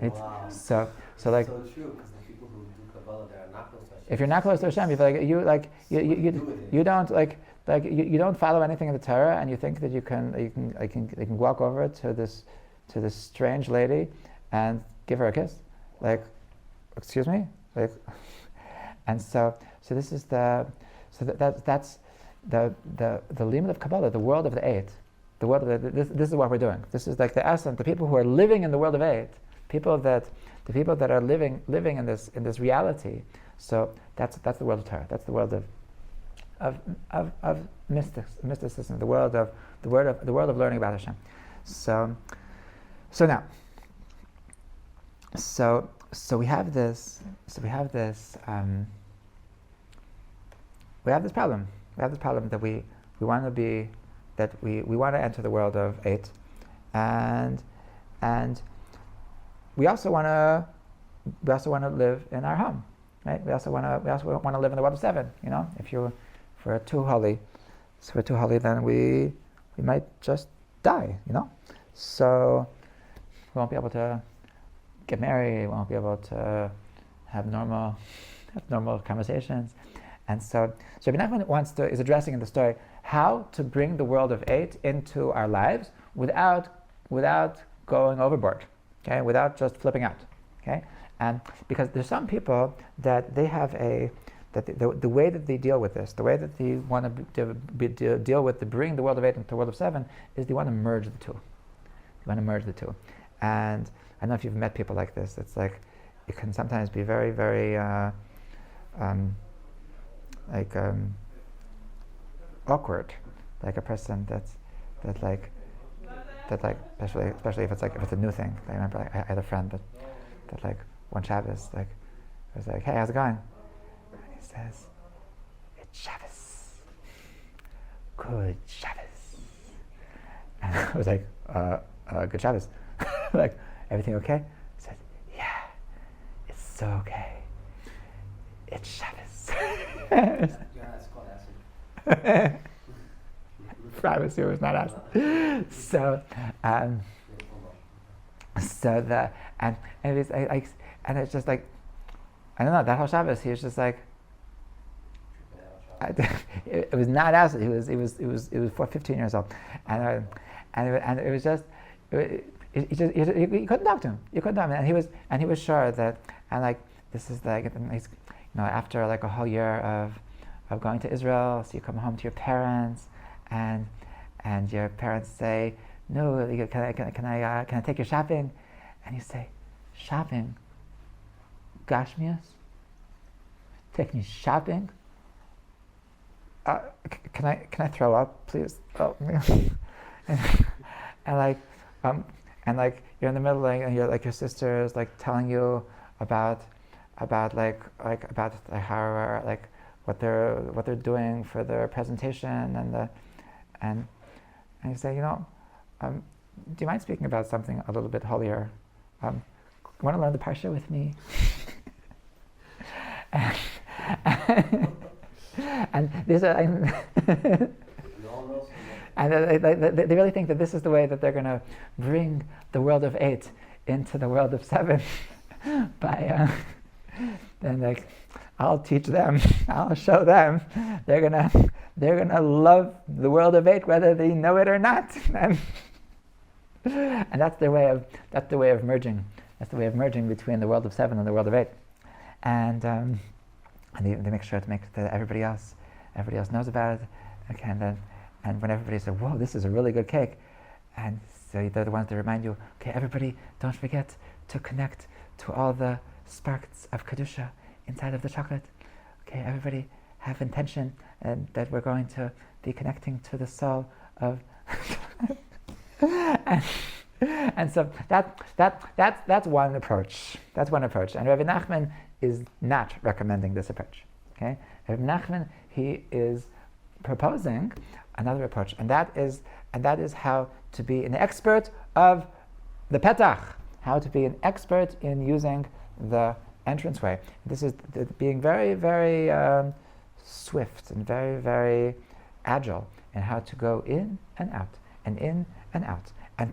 Wow. So So like true, because the people who do Kabbalah, they are not close to Hashem. if you're not close to Hashem, you don't like Like you don't follow anything in the Torah, and you think that you can walk over to this strange lady and give her a kiss, like, excuse me, like, and so this is that's the limit of Kabbalah, the world of the eight, the world of this is what we're doing. This is like the essence. The people who are living in the world of eight, the people that are living in this reality. So that's the world of Torah. That's the world of mysticism. The world of learning about Hashem. So we have this. So we have this problem. We have this problem that we want to be, that we want to enter the world of eight, and we also want to live in our home, right? We also want to live in the world of seven. You know, if we're too holy, then we might just die. You know, so we won't be able to get married. We won't be able to have normal conversations. And so Rebbe Nachman is addressing in the story how to bring the world of eight into our lives without going overboard, okay? Without just flipping out, okay? And because there's some people that they have the way that they deal with this, the way that they want to deal with bring the world of eight into the world of seven is they want to merge the two. They want to merge the two. And I don't know if you've met people like this. It's like it can sometimes be very, very awkward, like a person that especially if it's a new thing. I remember I had a friend that like one Shabbos, like I was like, hey, how's it going? And he says, it's Shabbos, good Shabbos. And I was like, good Shabbos. Like, everything okay? He said, yeah, it's so okay. It's Shabbos. Privacy was not asked. So it's just like, I don't know, that whole Shabbos he was just like, it was not asked. He was 15 years old, and it was just. You couldn't talk to him. You couldn't talk to him, and he was sure that, and like this is like, he's, after like a whole year of going to Israel, so you come home to your parents, and your parents say, no, can I take you shopping? And you say, shopping? Gashmias? Take me shopping? Can I throw up, please? Oh, and like you're in the middle, and you're like your sister is like telling you about how like what they're doing for their presentation, and you say, do you mind speaking about something a little bit holier? You want to learn the parsha with me? and these are. And they really think that this is the way that they're going to bring the world of eight into the world of seven. By then, like, I'll teach them, I'll show them. They're gonna love the world of eight whether they know it or not. And that's the way of merging. That's the way of merging between the world of seven and the world of eight. And they make sure to make that everybody else knows about it. Okay, and when everybody says, whoa, this is a really good cake, and so they're the ones that remind you, okay, everybody, don't forget to connect to all the sparks of Kedusha inside of the chocolate. Okay, everybody have intention and that we're going to be connecting to the soul of and so that's one approach. That's one approach. And Rebbe Nachman is not recommending this approach. Okay? Rebbe Nachman, he is proposing another approach, and that is how to be an expert of the petach, how to be an expert in using the entranceway. This is being very, very swift and very, very agile in how to go in and out, and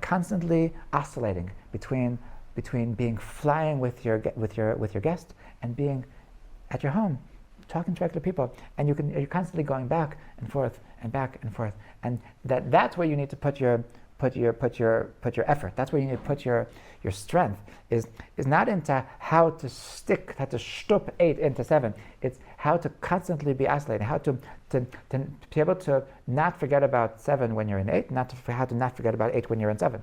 constantly oscillating between being flying with your guest and being at your home, talking to regular people, and you're constantly going back and forth and back and forth, and that's where you need to put your effort. That's where you need to put your strength. Is not into how to shtup 8 into 7. It's how to constantly be oscillating. How to be able to not forget about 7 when you're in 8, how to not forget about 8 when you're in 7,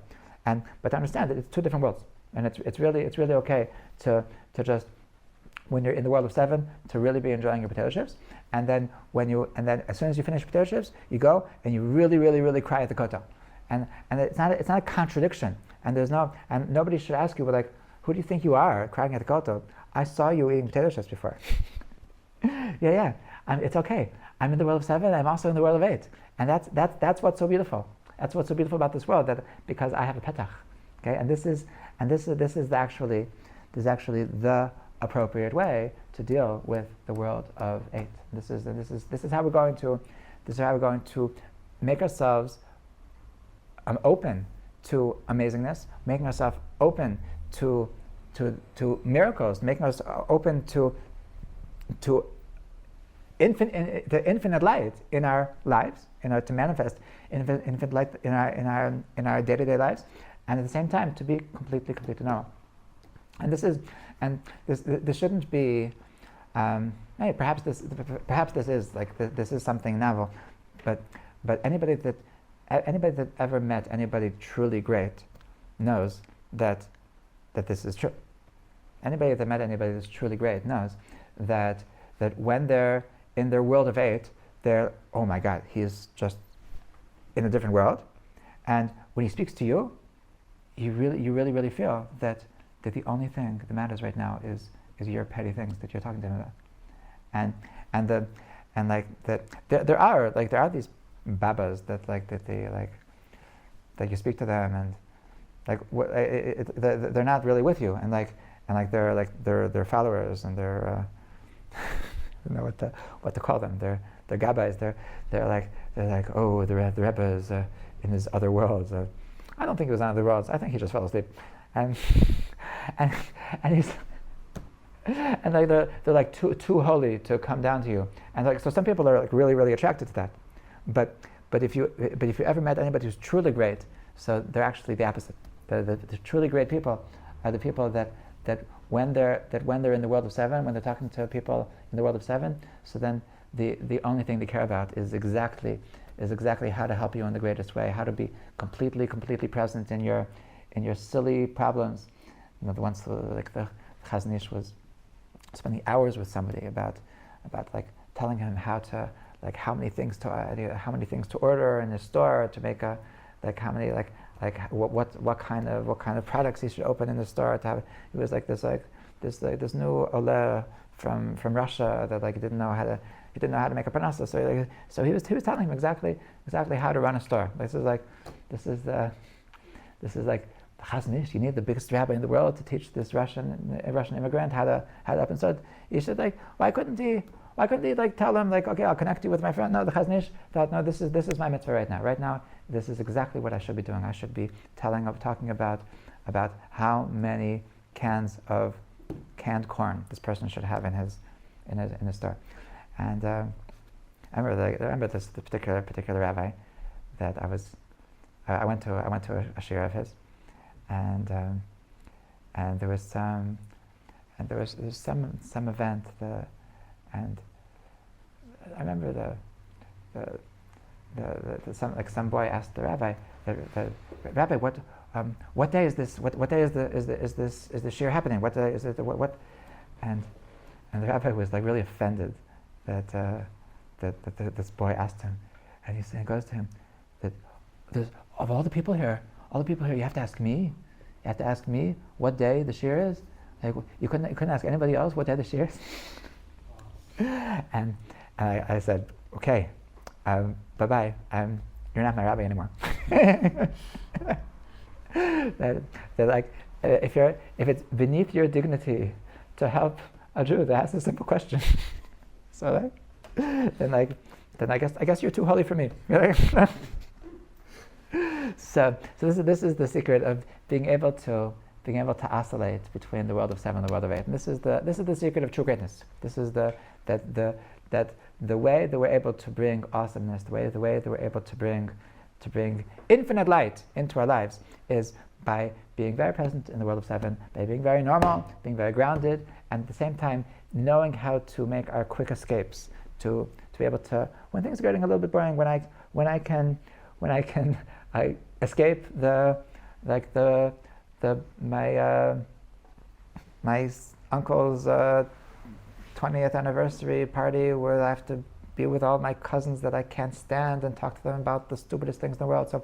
but to understand that it's two different worlds, and it's really okay to just, when you're in the world of 7, to really be enjoying your potato chips, and then as soon as you finish potato chips, you go and you really cry at the kotel, and it's not a contradiction, and nobody should ask you, like, who do you think you are crying at the kotel? I saw you eating potato chips before. yeah, it's okay. I'm in the world of 7. I'm also in the world of 8, and that's what's so beautiful. That's what's so beautiful about this world, that because I have a petach, okay, and this is actually the appropriate way to deal with the world of 8. This is how we're going to make ourselves open to amazingness, making ourselves open to miracles, making us open to the infinite light in our lives, to manifest infinite light in our day-to-day lives, and at the same time to be completely normal. And this shouldn't be. Hey, perhaps this is like this is something novel, but anybody that ever met anybody truly great knows that this is true. Anybody that met anybody that's truly great knows that when they're in their world of 8, they're, oh my God, he's just in a different world, and when he speaks to you, you really feel that the only thing that matters right now is your petty things that you're talking to him about, there are these babas that you speak to them, and they're not really with you, and they're followers, and they're I don't know what to call them. They're gabbais. They're like, oh, the Rebbe is in his other worlds. I don't think he was in other worlds. I think he just fell asleep, and he's and they're like too holy to come down to you, and so some people are like really attracted to that, but if you ever met anybody who's truly great, so they're actually the opposite. The truly great people are the people that when they're in the world of 7, when they're talking to people in the world of 7, so then the only thing they care about is exactly how to help you in the greatest way, how to be completely present in your silly problems. The ones like the Chazon Ish was spending hours with somebody about like telling him how many things to order in the store to make what kind of products he should open in the store to have. It was like this new ole from Russia that didn't know how to make a parnasa. So he was telling him exactly how to run a store. This is like the Chazon Ish. You need the biggest rabbi in the world to teach this Russian immigrant how to open store. You should why couldn't he tell him okay, I'll connect you with my friend? No, the Chazon Ish thought, no, this is my mitzvah right now. Right now, this is exactly what I should be doing. I should be talking about how many cans of canned corn this person should have in his store. And I remember this particular rabbi that I went to a shir of his, and there was some event, and I remember some boy asked the rabbi, Rabbi, what day is this? What day is the shir happening? What day is it? What? And the rabbi was really offended that this boy asked him, and he goes to him that of all the people here, you have to ask me. You have to ask me what day the shir is. You couldn't ask anybody else what day the shir is. And I said, okay, bye-bye. You're not my rabbi anymore. If it's beneath your dignity to help a Jew that asks a simple question, so then I guess you're too holy for me. So this is the secret of being able to oscillate between the world of 7 and the world of 8, and this is the secret of true greatness. This is the that the way that we're able to bring awesomeness, the way that we're able to bring infinite light into our lives is by being very present in the world of seven, by being very normal, being very grounded, and at the same time knowing how to make our quick escapes, to be able to, when things are getting a little bit boring, when I can I escape my uncle's 20th anniversary party where I have to be with all my cousins that I can't stand and talk to them about the stupidest things in the world. So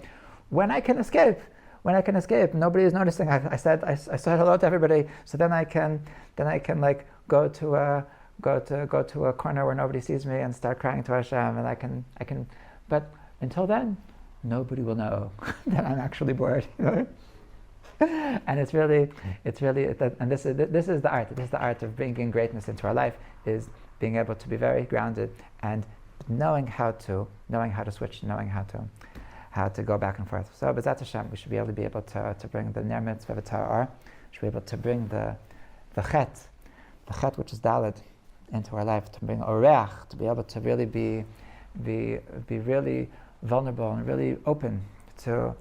when I can escape, nobody is noticing. I said hello to everybody. So then I can like go to a corner where nobody sees me and start crying to Hashem, and I can. But until then, nobody will know that I'm actually bored. You know? And it's really, and this is the art. This is the art of bringing greatness into our life, is being able to be very grounded and knowing how to switch, knowing how to go back and forth. So, B'ezrat Hashem, we should be able to bring the Ner Mitzvah V'Torah, we should be able to bring the Chet, which is Daled, into our life, to bring Oreach, to be able to really be really vulnerable and really open to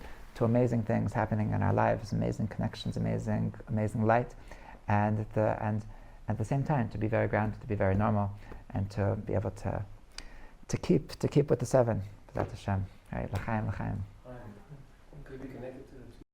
amazing things happening in our lives, amazing connections, amazing light, and at the same time to be very grounded, to be very normal, and to be able to keep with the seven. B'ezrat Hashem. Right? L'chaim, l'chaim. Could it be connected to